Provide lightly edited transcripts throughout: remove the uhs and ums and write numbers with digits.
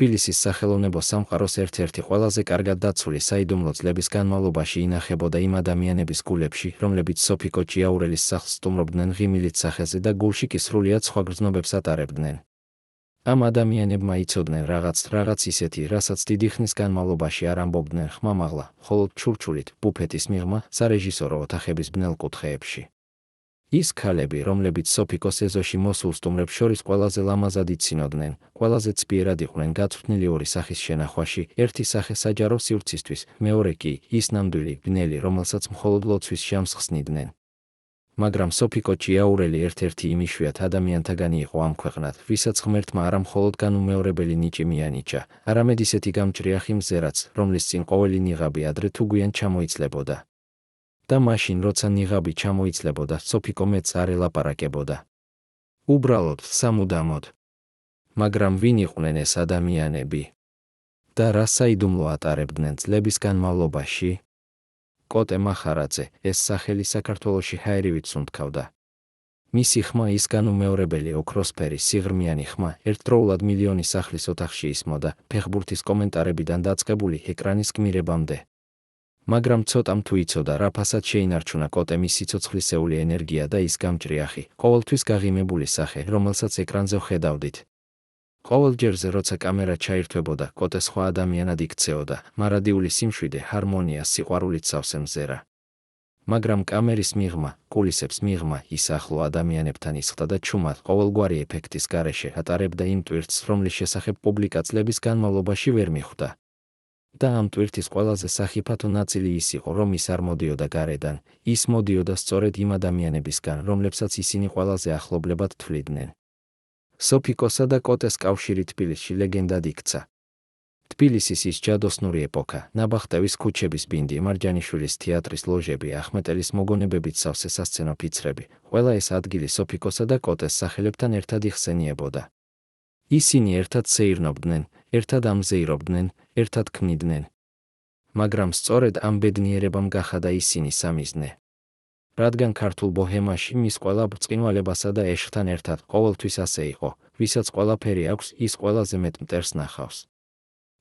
თბილისის სახელოვნებო სამყაროს ერთ-ერთი ყველაზე კარგად დაცული საიდუმლო წლების განმავლობაში ინახებოდა იმ ადამიანების გულებში, რომლებიც სოფიკო ჭიაურელის სახლს სტუმრობდნენ ღიმილით სახელზე და გულში კი სრულიად სხვა გრძნობებს ატარებდნენ. ამ ადამიანებმა იცოდნენ რაღაც ისეთი, რასაც დიდი ხნის განმავლობაში არ ამბობდნენ ხმამაღლა, მხოლოდ ჩურჩულით, ბუფეტის მიღმა, სარეჟისორო ოთახების ბნელ კუთხეებში. ის ქალები, რომლებიც სოფიკოს ეზოში მოსულ სტუმრებს შორის ყველაზე ლამაზად იცინოდნენ, ყველაზე ცბიერად იყვნენ გაწვრთნილი ორი სახის შენახვაში, ერთი სახე საჯარო სივრცისთვის, მეორე კი ის ნამდვილი, ბნელი, რომელსაც მხოლოდ ლოცვის ჟამს ხსნიდნენ. მაგრამ სოფიკო ჭიაურელი ერთ-ერთი იმ იშვიათ ადამიანთაგანი იყო ამ ქვეყნად, ვისაც ღმერთმა არა მხოლოდ განუმეორებელი ნიჭი მიანიჭა, არამედ ისეთი გამჭრიახი მზერაც, რომლის წინ ყოველი ნიღაბი ადრე თუ გვიან ჩამოიცლებოდა. და მაშინ, როცა ნიღაბი ჩამოიცლებოდა, სოფიკო მეც არ ელაპარაკებოდა. უბრალოდ, სამუდამოდ. მაგრამ ვინ იყვნენ ეს ადამიანები? და რა საიდუმლო ატარებდნენ წლების განმავლობაში? კოტე მახარაძე, ეს სახელი საქართველოში ჰაერივით სუნთქავდა. მისი ხმა ის განუმეორებელი ოქროსფერი სიღრმიანი ხმა, ერთდროულად მილიონი სახლის ოთახში ისმოდა, ფეხბურთის კომენტარებიდან დაწყებული ეკრანის გმირებამდე. მაგრამ ცოტამ თუ იცოდა რა ფასად შეინარჩუნა კოტემ ის სიცოცხლისეული ენერგია და ის გამჭრიახი, ყოველთვის გაღიმებული სახე, რომელსაც ეკრანზე ვხედავდით. ყოველ ჯერზე, როცა კამერა ჩაირთვებოდა, კოტე სხვა ადამიანად იქცეოდა, მარადიული სიმშვიდე, ჰარმონია, სიყვარულით სავსე მზერა. მაგრამ კამერის მიღმა, კულისებს მიღმა, ის ახლო ადამიანებთან ისხდა და ჩუმად, ყოველგვარი ეფექტის გარეშე ატარებდა იმ ტვირთს, რომლის შესახებ პუბლიკა წლების განმავლობაში ვერ მიხვდა. და ამ ტვირთის ყველაზე სახიფათო ნაწილი ის იყო, რომ ის არ მოდიოდა გარედან, ის მოდიოდა სწორედ იმ ადამიანებისგან, რომლებსაც ისინი ყველაზე ახლობლებად თვლიდნენ. სოფიკოსა და კოტეს კავშირი თბილისში ლეგენდად იქცა. თბილისის ის ჯადოსნური ეპოქა, ნაბახტევის ქუჩების ბინდი, მარჯანიშვილის თეატრის ლოჟები, ახმეტელის მოგონებებით სავსე სასცენო ფიცრები, ყველა ეს ადგილი სოფიკოსა და კოტეს სახელებთან ერთად იხსენიებოდა. ისინი ერთად სეირნობდნენ, ერთად ამზეირობდნენ, ერთად ქმნიდნენ. მაგრამ სწორედ ამ ბედნიერებამ გახადა ისინი სამიზნე. რადგან ქართულ ბოჰემაში მის ყველა ბრწყინვალებასა და ეშხთან ერთად ყოველთვის ასე იყო, ვისაც ყველაფერი აქვს, ის ყველაზე მეტ მტერს ნახავს.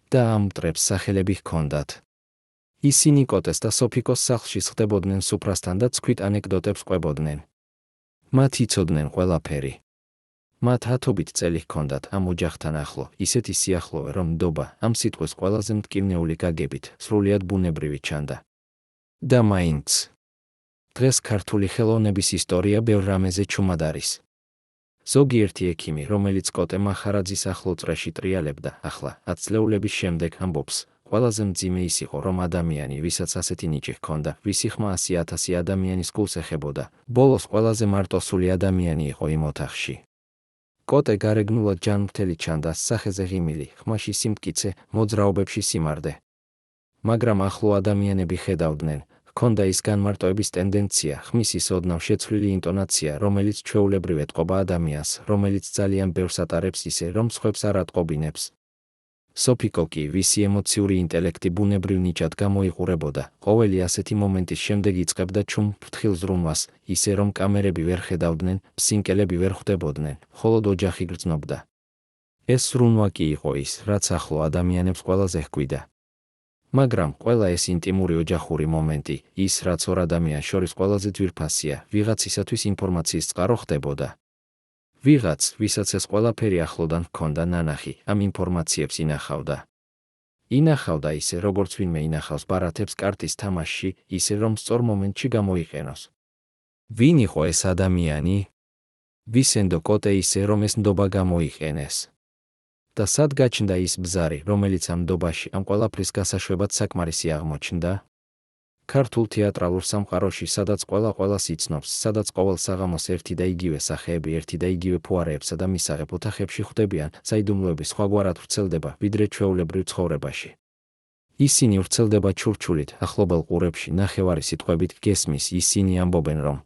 და ამ მტრებს სახელები ჰქონდათ. ისინი კოტეს და სოფიკოს სახლში სხდებოდნენ სუფრასთან და ცქვით ანეკდოტებს ყვებოდნენ. მათ იცოდნენ ყველაფერი. მათ ათობით წელი ჰქონდათ ამ ოჯახთან ახლო, ისეთი სიახლოვე, რომ ნდობა ამ სიტყვის ყველაზე მტკივნეული გაგებით, სრულიად ბუნებრივი ჩანდა. და მაინც. დღეს ქართული ხელოვნების ისტორია ბევრ რამეზე ჩუმად არის. ზოგიერთი ექიმი, რომელიც კოტე მახარაძის ახლო წრეში ტრიალებდა, ახლა, 10 წლეულების შემდეგ ამბობს, ყველაზე მძიმე ის იყო, რომ ადამიანი, ვისაც ასეთი ნიჭი ჰქონდა, ვისი ხმა 100,000 ადამიანის გულს ეხებოდა, ბოლოს ყველაზე მარტოსული ადამიანი იყო იმ ოთახში. კოტე გარეგნულად ჯანმრთელი ჩანდა, სახეზე ღიმილი, ხმაში სიმტკიცე, მოძრაობებში სიმარდე. მაგრამ ახლო ადამიანები ხედავდნენ, ჰქონდა ის განმარტოების ტენდენცია, ხმის ის ოდნავ შეცვლილი ინტონაცია, რომელიც ჩვეულებრივ ეტყობა ადამიანს, რომელიც ძალიან ბევრს ატარებს ისე, რომ სხვებს არ ატყობინებს. სოფიკო კი, ვისი ემოციური ინტელექტი ბუნებრივ ნიჭად გამოიყურებოდა, ყოველი ასეთი მომენტის შემდეგ იწყებდა ჩუმ ფრთხილ ზრუნვას, ისე რომ კამერები ვერ ხედავდნენ, ფსინკელები ვერ ხვდებოდნენ, მხოლოდ ოჯახი გრძნობდა. ეს ზრუნვა კი იყო ის, რაც ახლო ადამიანებს ყველაზე ჰგვიდა. მაგრამ ყველა ეს ინტიმური ოჯახური მომენტი, ის რაც ორ ადამიანს შორის ყველაზე ძვირფასია, ვიღაცისათვის ინფორმაციის წყარო ხდებოდა. ვიღაც, ვისაც ეს ყველაფერი ახლოდან ჰქონდა ნანახი, ამ ინფორმაციებს ინახავდა. ინახავდა ისე, როგორც ვინმე ინახავს ბარათებს კარტის თამაშში, ისე რომ სწორ მომენტში გამოიყენოს. ვინ იყო ეს ადამიანი? ვისენდო კოტე ისე, რომ ეს ნდობა გამოიყენეს. და სად გაჩნდა ის ბზარი, რომელიც ამ ნდობაში, ამ ყველაფრის გასაშვებად საკმარისი აღმოჩნდა? ქართულ თეატრალურ სამყაროში, სადაც ყველას იცნობს, სადაც ყოველ საღამოს ერთი და იგივე სახეები ერთი და იგივე ფუარეებსა და მისაღებ ოთახებში ხვდებიან, საიდუმლოები სხვაგვარად ვრცელდება, ვიდრე ჩვეულებრივ ცხოვრებაში. ისინი ვრცელდება ჩურჩულით, ახლობელ ყურებში, ნახევარი სიტყვებით გესმის, ისინი ამბობენ, რომ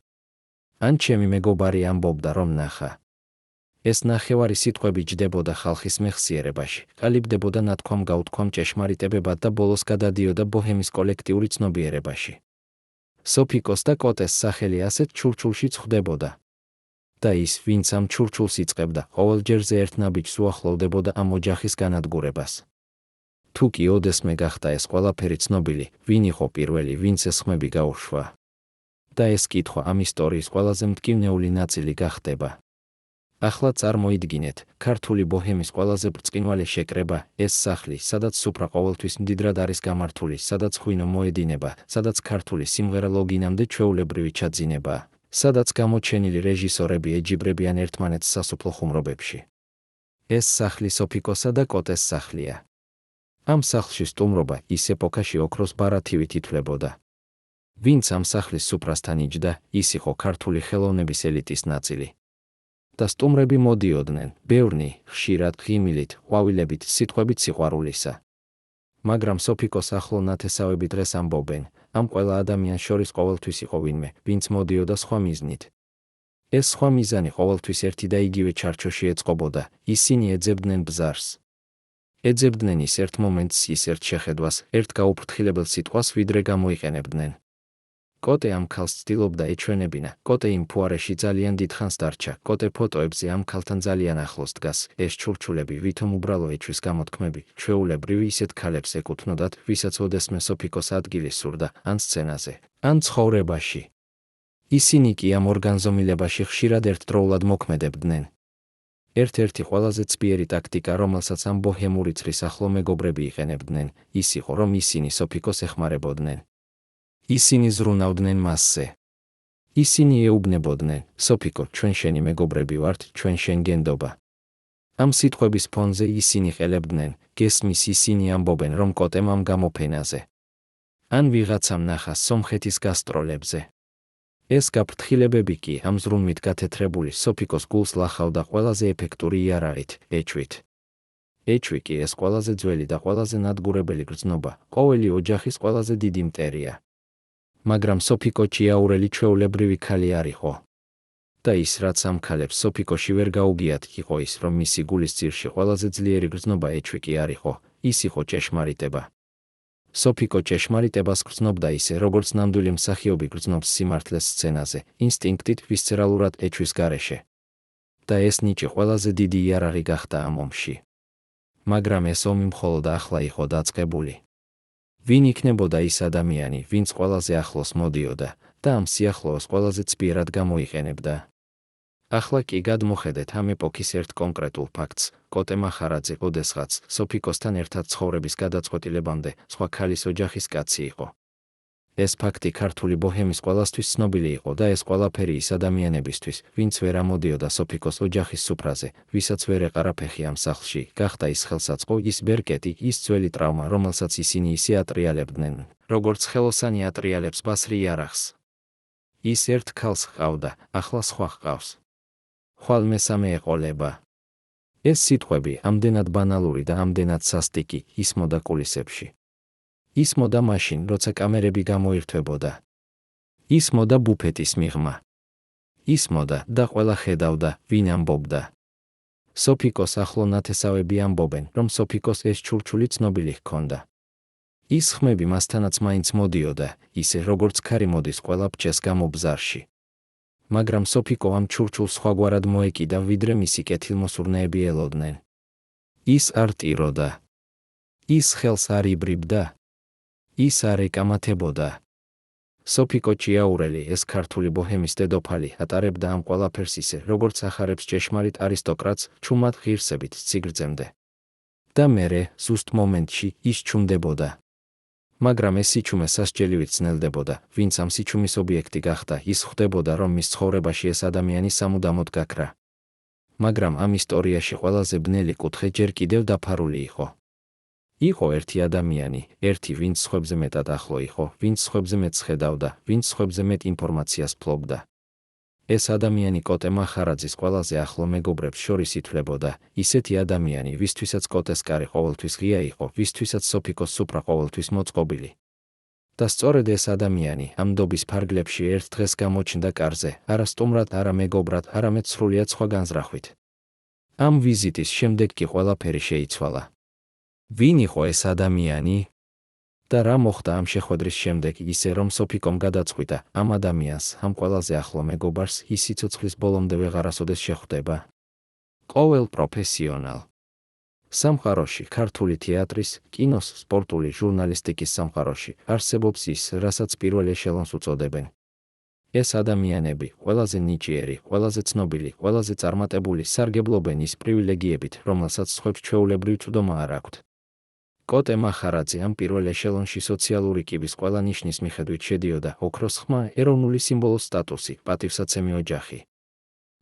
ან ჩემი მეგობარი ამბობდა, რომ ნახა. ეს ნახევარი სიტყვები ჯდებოდა ხალხის მეხსიერებაში, ყალიბდებოდა ნათქვამ-გაუთქვამ ჭეშმარიტებებად და ბოლოს გადადიოდა ბოჰემის კოლექტიური ცნობიერებაში. სოფიკოს და კოტეს სახელი ასეთ ჩურჩულში ხვდებოდა. და ის, ვინც ამ ჩურჩულს იწყებდა, ყოველჯერზე ერთ ნაბიჯს უახლოვდებოდა ამ ოჯახის განადგურებას. თუ კი ოდესმე გახდა ეს ყველაფერი ცნობილი, ვინ იყო პირველი, ვინც ეს ხმები გაუშვა? და ეს კითხვა ამ ისტორიის ყველაზე მტკივნეული ნაწილი გახდება. ახლა წარმოიდგინეთ, ქართული ბოჰემის ყველაზე ბრწყინვალე შეკრება, ეს სახლი, სადაც სუფრა ყოველთვის მდიდრად არის გამართული, სადაც ღვინო მოედინება, სადაც ქართული სიმღერა ლოგინამდე ჩვეულებრივი ჩაძინება, სადაც გამოჩენილი რეჟისორები ეჯიბრებიან ერთმანეთს სასოფლო ხუმრობებში. ეს სახლი სოფიკოსა და კოტეს სახლია. ამ სახლში სტუმრობა ის ეპოქაში ოქროს ბარათივით ითვლებოდა. ვინც ამ სახლის სუფრასთან იჯდა, ის იყო ქართული ხელოვნების ელიტის ნაწილი. და სტუმრები მოდიოდნენ, ბევრნი, ხშირად ღიმილით, ყვავილებით, სიტყვებით სიყვარულისა. მაგრამ სოფიკოს ახლო ნათესავები დღეს ამბობენ, ამ ყველა ადამიანს შორის ყოველთვის იყო ვინმე, ვინც მოდიოდა სხვა მიზნით. ეს სხვა მიზანი ყოველთვის ერთი და იგივე ჩარჩოში ეწყობოდა, ისინი ეძებდნენ ბზარს. ეძებდნენ ის ერთ მომენტს, ის ერთ შეხედვას, ერთ გაუფრთხილებელ სიტყვას ვიდრე გამოიყენებდნენ. კოტე ამ ქალს ცდილობდა ეჩვენებინა, კოტე იმ ფუარეში ძალიან დიდხანს დარჩა, კოტე ფოტოებზე ამ ქალთან ძალიან ახლოს დგას, ეს ჩურჩულები ვითომ უბრალო ეჩვის გამოთქმები, ჩვეულებრივი ისეთ ქალებს ეკუთვნოდათ, ვისაც ოდესმე სოფიკოს ადგილი სურდა, ან სცენაზე, ან ცხოვრებაში. ისინი კი ამ ორგანზომილებაში ხშირად ერთდროულად მოქმედებდნენ. ერთ-ერთი ყველაზე ცბიერი ტაქტიკა, რომელსაც ამ ბოჰემური ცრის ახლო მეგობრები იყენებდნენ, ის იყო, რომ ისინი სოფიკოს ეხმარებოდნენ. ისინი ზრუნავდნენ მასზე. ისინი ეუბნებოდნენ, სოფიკო, ჩვენ შენი მეგობრები ვართ, ჩვენ შენ გენდობა. ამ სიტყვების ფონზე ისინი ყელებდნენ, გესმის, ისინი ამბობენ, რომ კოტემ ამ გამოფენაზე. ან ვიღაცამ ნახა სომხეთის გასტროლებზე. ეს გაფრთხილებები კი ამ ზრუნვით გათეთრებული სოფიკოს გულს ლახავდა ყველაზე ეფექტური იარაღით, ეჩვით. ეჩვი კი ეს ყველაზე ძველი და ყველაზე ნადგურებელი გრძნობა, ყოველი ოჯახის ყველაზე დიდი მტერია. მაგრამ სოფიკო ჭიაურელი ჩვეულებრივი ქალი არ იყო. და ის, რაც ამ ქალებს სოფიკოში ვერ გაუგიათ, იყო ის, რომ მისი გულის ძირში ყველაზე ძლიერი გრძნობა ეჩვი კი არ იყო, ის იყო ჭეშმარიტება. სოფიკო ჭეშმარიტებას გრძნობდა ისე, როგორც ნამდვილი მსახიობი გრძნობს სიმართლეს სცენაზე, ინსტინქტით, ვისცერალურად ეჩვის გარეშე. და ეს ნიჭი ყველაზე დიდი იარაღი გახდა ამ ომში. მაგრამ ეს ომი მხოლოდ ახლა იყო დაწყებული. ვინ იქნებოდა ის ადამიანი, ვინც ყველაზე ახლოს მოდიოდა და ამ სიახლოვეს ყველაზე ცბიერად გამოიყენებდა? ახლა კი გადმოხედეთ ამ ეპოქის ერთ კონკრეტულ ფაქტს, კოტე მახარაძე ოდესღაც სოფიკოსთან ერთად ცხოვრების გადაწყვეტილებამდე სხვა ქალის ოჯახის კაცი იყო. ეს ფაქტი ქართული ბოჰემის ყველასთვის ცნობილი იყო და ეს ყველაფერი ის ადამიანებისთვის, ვინც ვერ ამოდიოდა სოფიკოს ოჯახის სუფრაზე, ვისაც ვერ ეყარა ფეხი ამ სახლში, გახდა ის ხელსაწყო, ის ბერკეტი, ის ძველი ტრავმა, რომელსაც ისინი ისე ატრიალებდნენ, როგორც ხელოსანი ატრიალებს ბასრი იარაღს. ის ერთ ქალს ჰყავდა, ახლა სხვა ჰყავს. ხვალ მესამე ეყოლება. ეს სიტყვები ამდენად ბანალური და ამდენად სასტიკი ისმოდა კულისებში. ისმოდა მაშინ, როცა კამერები გამოირთვებოდა. ისმოდა ბუფეტის მიღმა. ისმოდა და ყველა ხედავდა, ვინ ამბობდა. სოფიკოს ახლო ნათესავები ამბობენ, რომ სოფიკოს ეს ჩურჩული ცნობილი ჰქონდა. ის ხმები მასთანაც მაინც მოდიოდა, ისე როგორც ქარი მოდის ყველა ფჩეს გამო ბზარში. მაგრამ სოფიკო ამ ჩურჩულს სხვაგვარად მოეკიდა, ვიდრე მისი კეთილმოსურნეები ელოდნენ. ის არ ტიროდა. ის ხელს არ იბრიბდა. ის არ ეკამათებოდა. სოფიკო ჭიაურელი, ეს ქართული ბოჰემის დედოფალი, ატარებდა ამ ყველაფერს ისე, როგორც ახარებს ჭეშმარიტ არისტოკრატს, ჩუმად ღირსებით სიგრძემდე. და მერე, ზუსტ მომენტში, ის ჩუმდებოდა. მაგრამ ეს სიჩუმე სასჯელივით ძნელდებოდა, ვინც ამ სიჩუმის ობიექტი გახდა, ის ხვდებოდა, რომ მის ცხოვრებაში ეს ადამიანი სამუდამოდ გაქრა. მაგრამ ამ ისტორიაში ყველაზე ბნელი კუთხე ჯერ კიდევ დაფარული იყო. იყო ერთი ადამიანი, ერთი, ვინც სხვებზე მეტად ახლო იყო, ვინც სხვებზე მეტს ხედავდა, ვინც სხვებზე მეტ ინფორმაციას ფლობდა. ეს ადამიანი კოტე მახარაძის ყველაზე ახლო მეგობრებს შორის ითვლებოდა, ისეთი ადამიანი, ვისთვისაც კოტეს კარი ყოველთვის ღია იყო, ვისთვისაც სოფიკოს სუფრა ყოველთვის მოწყობილი. და სწორედ ეს ადამიანი ამ ნდობის ფარგლებში ერთ დღეს გამოჩნდა კარზე, არა სტუმრად, არა მეგობრად, არამედ სრულიად სხვა განზრახვით. ამ ვიზიტის შემდეგ კი ყველაფერი შეიცვალა. ვინ იყო ეს ადამიანი? და რა მოხდა ამ შეხვედრის შემდეგ ისე რომ სოფიკომ გადაწყვიტა ამ ადამიანს, ამ ყველაზე ახლო მეგობარს ის სიცოცხლის ბოლომდე ვეღარასოდეს შეხვდება. ყოველ პროფესიონალ სამყაროში, ქართული თეატრის, კინოს, სპორტული ჟურნალისტიკის სამყაროში არსებობს ის, რასაც პირველ ეშელონს უწოდებენ. ეს ადამიანები ყველაზე ნიჭიერი, ყველაზე ცნობილი, ყველაზე წარმატებული სარგებლობენ ის პრივილეგიებით, რომელსაც სხვებს ჩვეულებრივ წვდომა არ აქვთ. კოტე მახარაძე ამ პირველ ეშელონში სოციალური კიბის ყველა ნიშნის მიხედვით შედიოდა: ოქროს ხმა, ეროვნული სიმბოლოს სტატუსი, პატივსაცემი ოჯახი.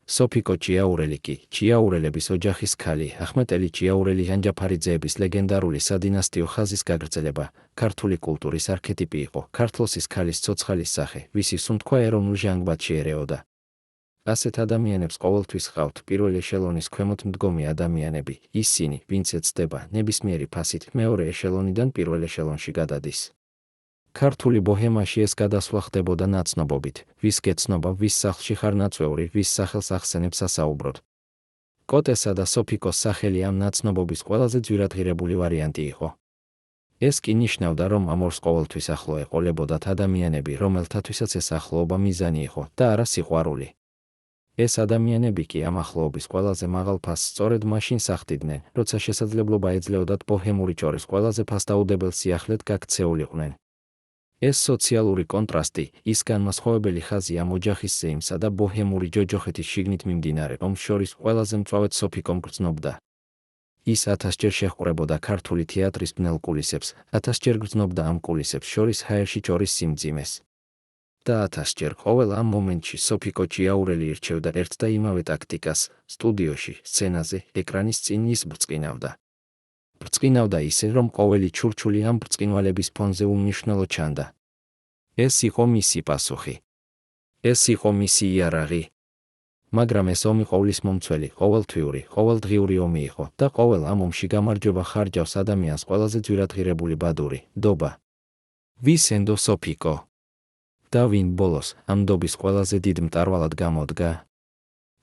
სოფიკო ჭიაურელი კი, ჭიაურელების ოჯახის ქალი, ახმეტელი ჭიაურელი ანჯაფარიძეების ლეგენდარული სადინასტიო ხაზის გაგრძელება, ქართული კულტურის არქეტიპი იყო, ქართლოსის ქალის ცოცხალის სახე, ვისი სუნთქვა ეროვნულ ჟანგბადში ერეოდა. ასეთ ადამიანებს ყოველთვის ჰყავთ პირველ ეშელონის ქვემოთ მდგომი ადამიანები, ისინი, ვინც ეცდება ნებისმიერი ფასით მეორე ეშელონიდან პირველ ეშელონში გადადის. ქართული ბოჰემაში ეს გადასვლა ხდებოდა ნაცნობობით, ვის გეცნობა, ვის სახლში ხარ ნაწვევრი, ვის სახელს ახსენებ სასაუბროდ. კოტესა და სოფიკოს სახელი ამ ნაცნობობის ყველაზე ძვირადღირებული ვარიანტი იყო. ეს კი ნიშნავდა, რომ ამ ორს ყოველთვის ახლო ეყოლებოდათ ადამიანები, რომელთათვისაც ეს ახლოობა მიზანი იყო და არა სიყვარული. ეს ადამიანები კი ამ ახლოობის ყველაზე მაღალ ფასს სწორედ მაშინ სახდიდნენ, როცა შესაძლებლობა ეძლეოდათ ბოჰემური ჭორის ყველაზე ფასდაუდებელ სიახლედ გაქცეულიყვნენ. ეს სოციალური კონტრასტი, ის განმასხვავებელი ხაზი ამ ოჯახის ზეიმსა და ბოჰემური ჯოჯოხეთის შიგნით მიმდინარე ომს შორის ყველაზე მწვავედ სოფიკომ გრძნობდა. ის 1000-ჯერ შეჰყურებოდა ქართული თეატრის ბნელ კულისებს, 1000-ჯერ გრძნობდა ამ კულისებს შორის ჰაერში ჭორის სიმძიმეს. და 1000-ჯერ ყოველ ამ მომენტში სოფიკო ჭიაურელი ირჩევდა ერთ და იმავე ტაქტიკას, სტუდიოში, სცენაზე, ეკრანის წინ ის ბრწყინავდა. ბრწყინავდა ისე, რომ ყოველი ჩურჩული ამ ბრწყინვალების ფონზე უმნიშვნელო ჩანდა. ეს იყო მისი პასუხი. ეს იყო მისი იარაღი. მაგრამ ეს ომი ყოვლის მომცველი, ყოველთვიური, ყოველდღიური ომი იყო და ყოველ ამ ომში გამარჯვება ხარჯავს ადამიანს ყველაზე ძვირადღირებული ბადური, დობა. ვის ენდო სოფიკო? და ვინ ბოლოს ამ დობის ყველაზე დიდ მტარვალად გამოდგა?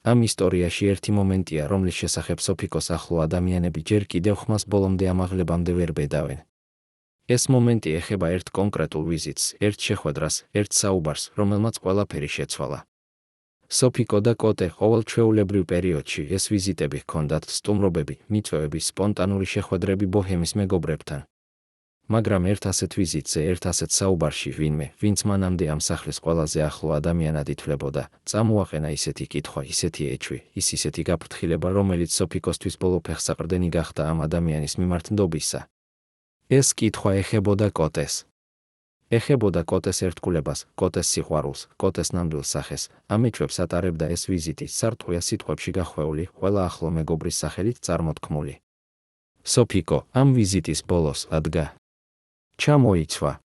ამ ისტორიაში ერთი მომენტია, რომლის შესახებ სოფიკოს ახლო ადამიანები ჯერ კიდევ ხმას ბოლომდე ამაღლებამდე ვერ ბედავენ. ეს მომენტი ეხება ერთ კონკრეტულ ვიზიტს, ერთ შეხვედრას, ერთ საუბარს, რომელმაც ყველაფერი შეცვალა. სოფიკო და კოტე ყოველ ჩვეულებრივ პერიოდში ეს ვიზიტები ჰქონდათ, სტუმრობები, მიწვევები, სპონტანური შეხვედრები ბოჰემის მეგობრებთან. მაგრამ ერთ ასეთ ვიზიტზე, ერთ ასეთ საუბარში ვინმე, ვინც მანამდე ამ სახლის ყველაზე ახლო ადამიანად ითვლებოდა, წამოაყენა ისეთი კითხვა, ისეთი ეჭვი, ისეთი გაფრთხილება, რომელიც სოფიკოსთვის ბოლო ფეხსაყრდენი გახდა ამ ადამიანის მიმართ ნდობისა. ეს კითხვა ეხებოდა კოტეს. ეხებოდა კოტეს ერთგულებას, კოტეს სიყვარულს, კოტეს ნამდვილ სახეს. ამ ეჭვებს ატარებდა ეს ვიზიტი, სარტყუია სიტყვებში გახვეული, ყველა ახლო მეგობრის სახელით წარმოთქმული. სოფიკო ამ ვიზიტის ბოლოს ადგა. ჩამოიცვა.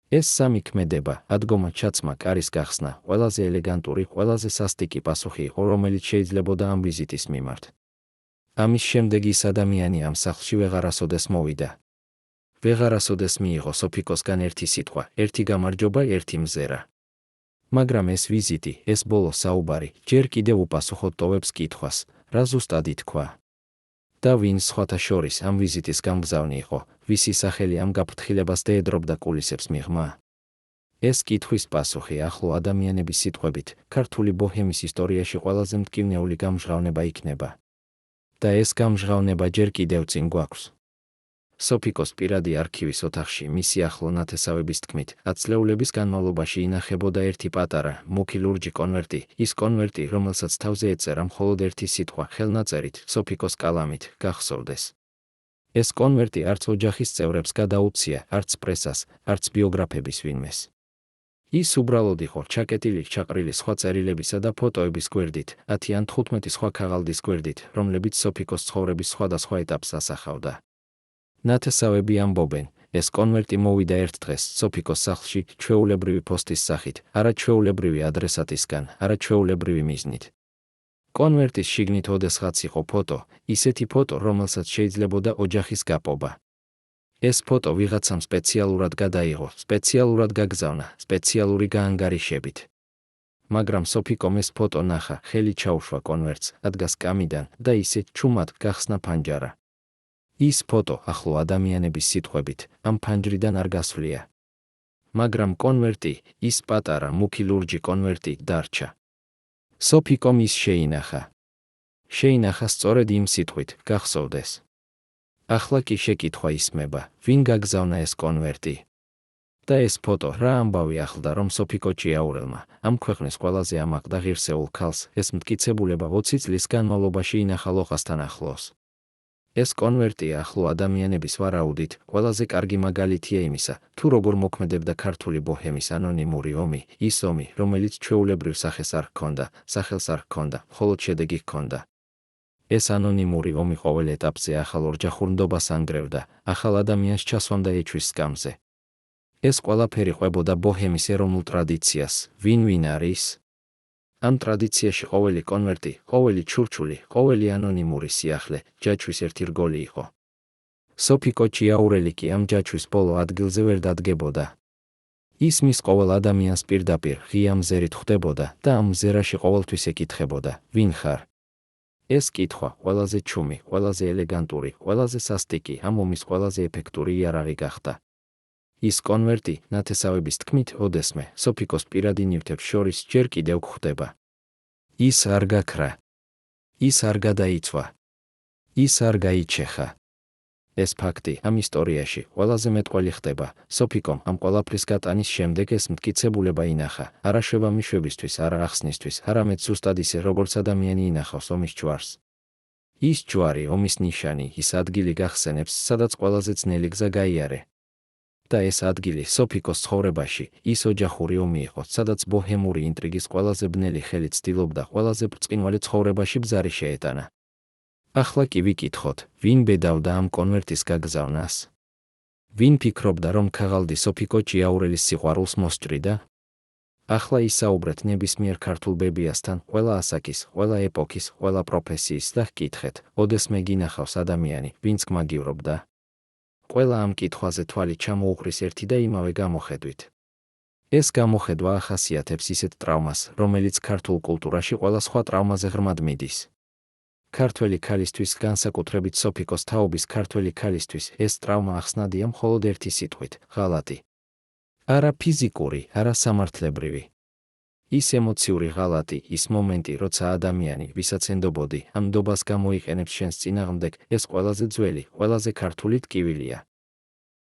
ეს სამი ქმედება, ადგომა, ჩაცმა, კარის გახსნა, ყველაზე ელეგანტური, ყველაზე სასტიკი პასუხი იყო, რომელიც შეიძლებოდა ამ ვიზიტის მიმართ. ამის შემდეგ ის ადამიანი ამ სახლში ვეღარასოდეს მოვიდა. ვეღარასოდეს მიიღო სოფიკოსგან ერთი სიტყვა, ერთი გამარჯობა, ერთი მზერა. მაგრამ ეს ვიზიტი, ეს ბოლო საუბარი, ჯერ კიდევ უპასუხოდ ტოვებს კითხვას, რა ზუსტად ითქვა. და ვინ სხვათა შორის ამ ვიზიტის გამგზავნი იყო, ვისი სახელი ამ გაფრთხილებას დაედრობდა კულისებს მიღმა. ეს კითხვის პასუხი ახლო ადამიანების სიტყვებით, ქართული ბოჰემის ისტორიაში ყველაზე მტკივნეული გამჟღავნება იქნება. და ეს გამჟღავნება ჯერ კიდევ წინ გვაქვს. სოფიკოს პირადი არქივის ოთახში მისი ახლო ნათესავების თქმით, 10 წლეულების განმავლობაში ინახებოდა ერთი პატარა, მუქი ლურჯი კონვერტი, ის კონვერტი, რომელსაც თავზე ეწერა მხოლოდ ერთი სიტყვა, ხელნაწერით, სოფიკოს კალამით, გახსოვდეს. ეს კონვერტი არც ოჯახის წევრებს გადაუცია, არც პრესას, არც ბიოგრაფების ვინმეს. ის უბრალოდ იყო ჩაკეტილი, ჩაყრილი სხვა წერილებისა და ფოტოების გვერდით, 10 ან 15 სხვა ქაღალდის გვერდით, რომლებიც სოფიკოს ცხოვრების სხვადასხვა ეტაპს ასახავდა. ნათესავები ამბობენ, ეს კონვერტი მოვიდა ერთ დღეს სოფიკოს სახლში, ჩვეულებრივი პოსტის სახით, არაჩვეულებრივი ადრესატისგან, არაჩვეულებრივი მიზნით. კონვერტის შიგნით ოდესღაც იყო ფოტო, ისეთი ფოტო, რომელსაც შეიძლებოდა ოჯახის გაპობა. ეს ფოტო ვიღაცამ სპეციალურად გადაიღო, სპეციალურად გაგზავნა, სპეციალური გაანგარიშებით. მაგრამ სოფიკომ ეს ფოტო ნახა, ხელი ჩაუშვა კონვერტს, ადგა სკამიდან და ისე ჩუმად გახსნა ფანჯარა. ის ფოტო ახლო ადამიანების სიტყვებით ამ ფანჯრიდან არ გასვლია. მაგრამ კონვერტი, ის პატარა მუქი ლურჯი კონვერტი დარჩა. სოფიკომ ის შეინახა სწორედ იმ სიტყვით, გახსოვდეს. ახლა კი შეკითხვა ისმება, ვინ გაგზავნა ეს კონვერტი? და ეს ფოტო რა ამბავი ახლდა, რომ სოფიკო ჭიაურელმა, ამ ქვეყნის ყველაზე ამაყ და ღირსეულ ქალს, ეს მტკიცებულება 20 წლის განმავლობაში ინახა ლოყასთან ახლოს. ეს კონვერტი ახლო ადამიანების ვარაუდით ყველაზე კარგი მაგალითია იმისა, თუ როგორ მოქმედებდა ქართული ბოჰემის ანონიმური ომი, ის ომი, რომელიც ჩვეულებრივ სახელს არ ჰქონდა, მხოლოდ შედეგი ჰქონდა. ეს ანონიმური ომი ყოველ ეტაპზე ახალ ორჯახურნდობას ანგრევდა, ახალ ადამიანს ჩასვამდა ეჩვის სკამზე. ეს ყველაფერი ყვებოდა ბოჰემის ეროვნულ ტრადიციას, ვინ არის? ამ ტრადიციაში ყოველი კონვერტი, ყოველი ჩურჩული, ყოველი ანონიმური სიახლე ჯაჭვის ერთი რგოლი იყო. სოფიკო ჭიაურელი კი ამ ჯაჭვის ბოლო ადგილზე ვერ დადგებოდა. ის მის ყოველ ადამიანს პირდაპირ ღია მზერით ხვდებოდა და ამ მზერაში ყოველთვის ეკითხებოდა, ვინ ხარ? ეს კითხვა ყველაზე ჩუმი, ყველაზე ელეგანტური, ყველაზე სასტიკი, ამ ომის ყველაზე ეფექტური იარაღი გახდა. ის კონვერტი, ნათესავების თქმით, ოდესმე სოფიკოს პირადი ნივთებს შორის ჯერ კიდევ გვხვდება. ის არ გაქრა. ის არ გადაიცვა. ის არ გაიჩეხა. ეს ფაქტი ამ ისტორიაში ყველაზე მეტყველი ხდება. სოფიკომ ამ ყველაფრის გატანის შემდეგ ეს მტკიცებულება ინახა, არა შვებამიშვებისთვის, არა ახსნისთვის, არამედ ზუსტად ისე, როგორც ადამიანი ინახავს ომის ჯვარს. ის ჯვარი, ომის ნიშანი, ის ადგილი გახსენებს, სადაც ყველაზე ძნელი გზა გაიარე. და ეს ადგილი სოფიკოს ცხოვრებაში ის ოჯახური ომი იყო, სადაც ბოჰემური ინტრიგის ყველაზე ბნელი ხელი ცდილობდა ყველაზე ბრწყინვალე ცხოვრებაში ბზარი შეეტანა. ახლა კი ვიკითხოთ, ვინ ბედავდა ამ კონვერტის გაგზავნას? ვინ ფიქრობდა, რომ ქაღალდი სოფიკო ჭიაურელის სიყვარულს მოსჭრიდა? ახლა ისაუბრეთ ნებისმიერ ქართულ ბებიასთან, ყველა ასაკის, ყველა ეპოქის, ყველა პროფესიის და ჰკითხეთ, ოდესმე გინახავს ადამიანი, ვინც გმაგივრობდა? ყველა ამ კითხვაზე თვალი ჩამოუყრის ერთი და იმავე გამოხედვით. ეს გამოხედვა ახასიათებს ისეთ ტრავმას, რომელიც ქართულ კულტურაში ყველა სხვა ტრავმაზე ღრმად მიდის. ქართველი ქალისთვის, განსაკუთრებით სოფიკოს თაობის ქართველი ქალისთვის, ეს ტრავმა ახსნადია მხოლოდ ერთი სიტყვით, ღალატი. არა ფიზიკური, არა სამართლებრივი. ის ემოციური ღალატი, ის მომენტი, როცა ადამიანი, ვისაც ენდობოდი, ამ ნდობას გამოიყენებს შენს წინააღმდეგ, ეს ყველაზე ძველი, ყველაზე ქართული ტკივილია.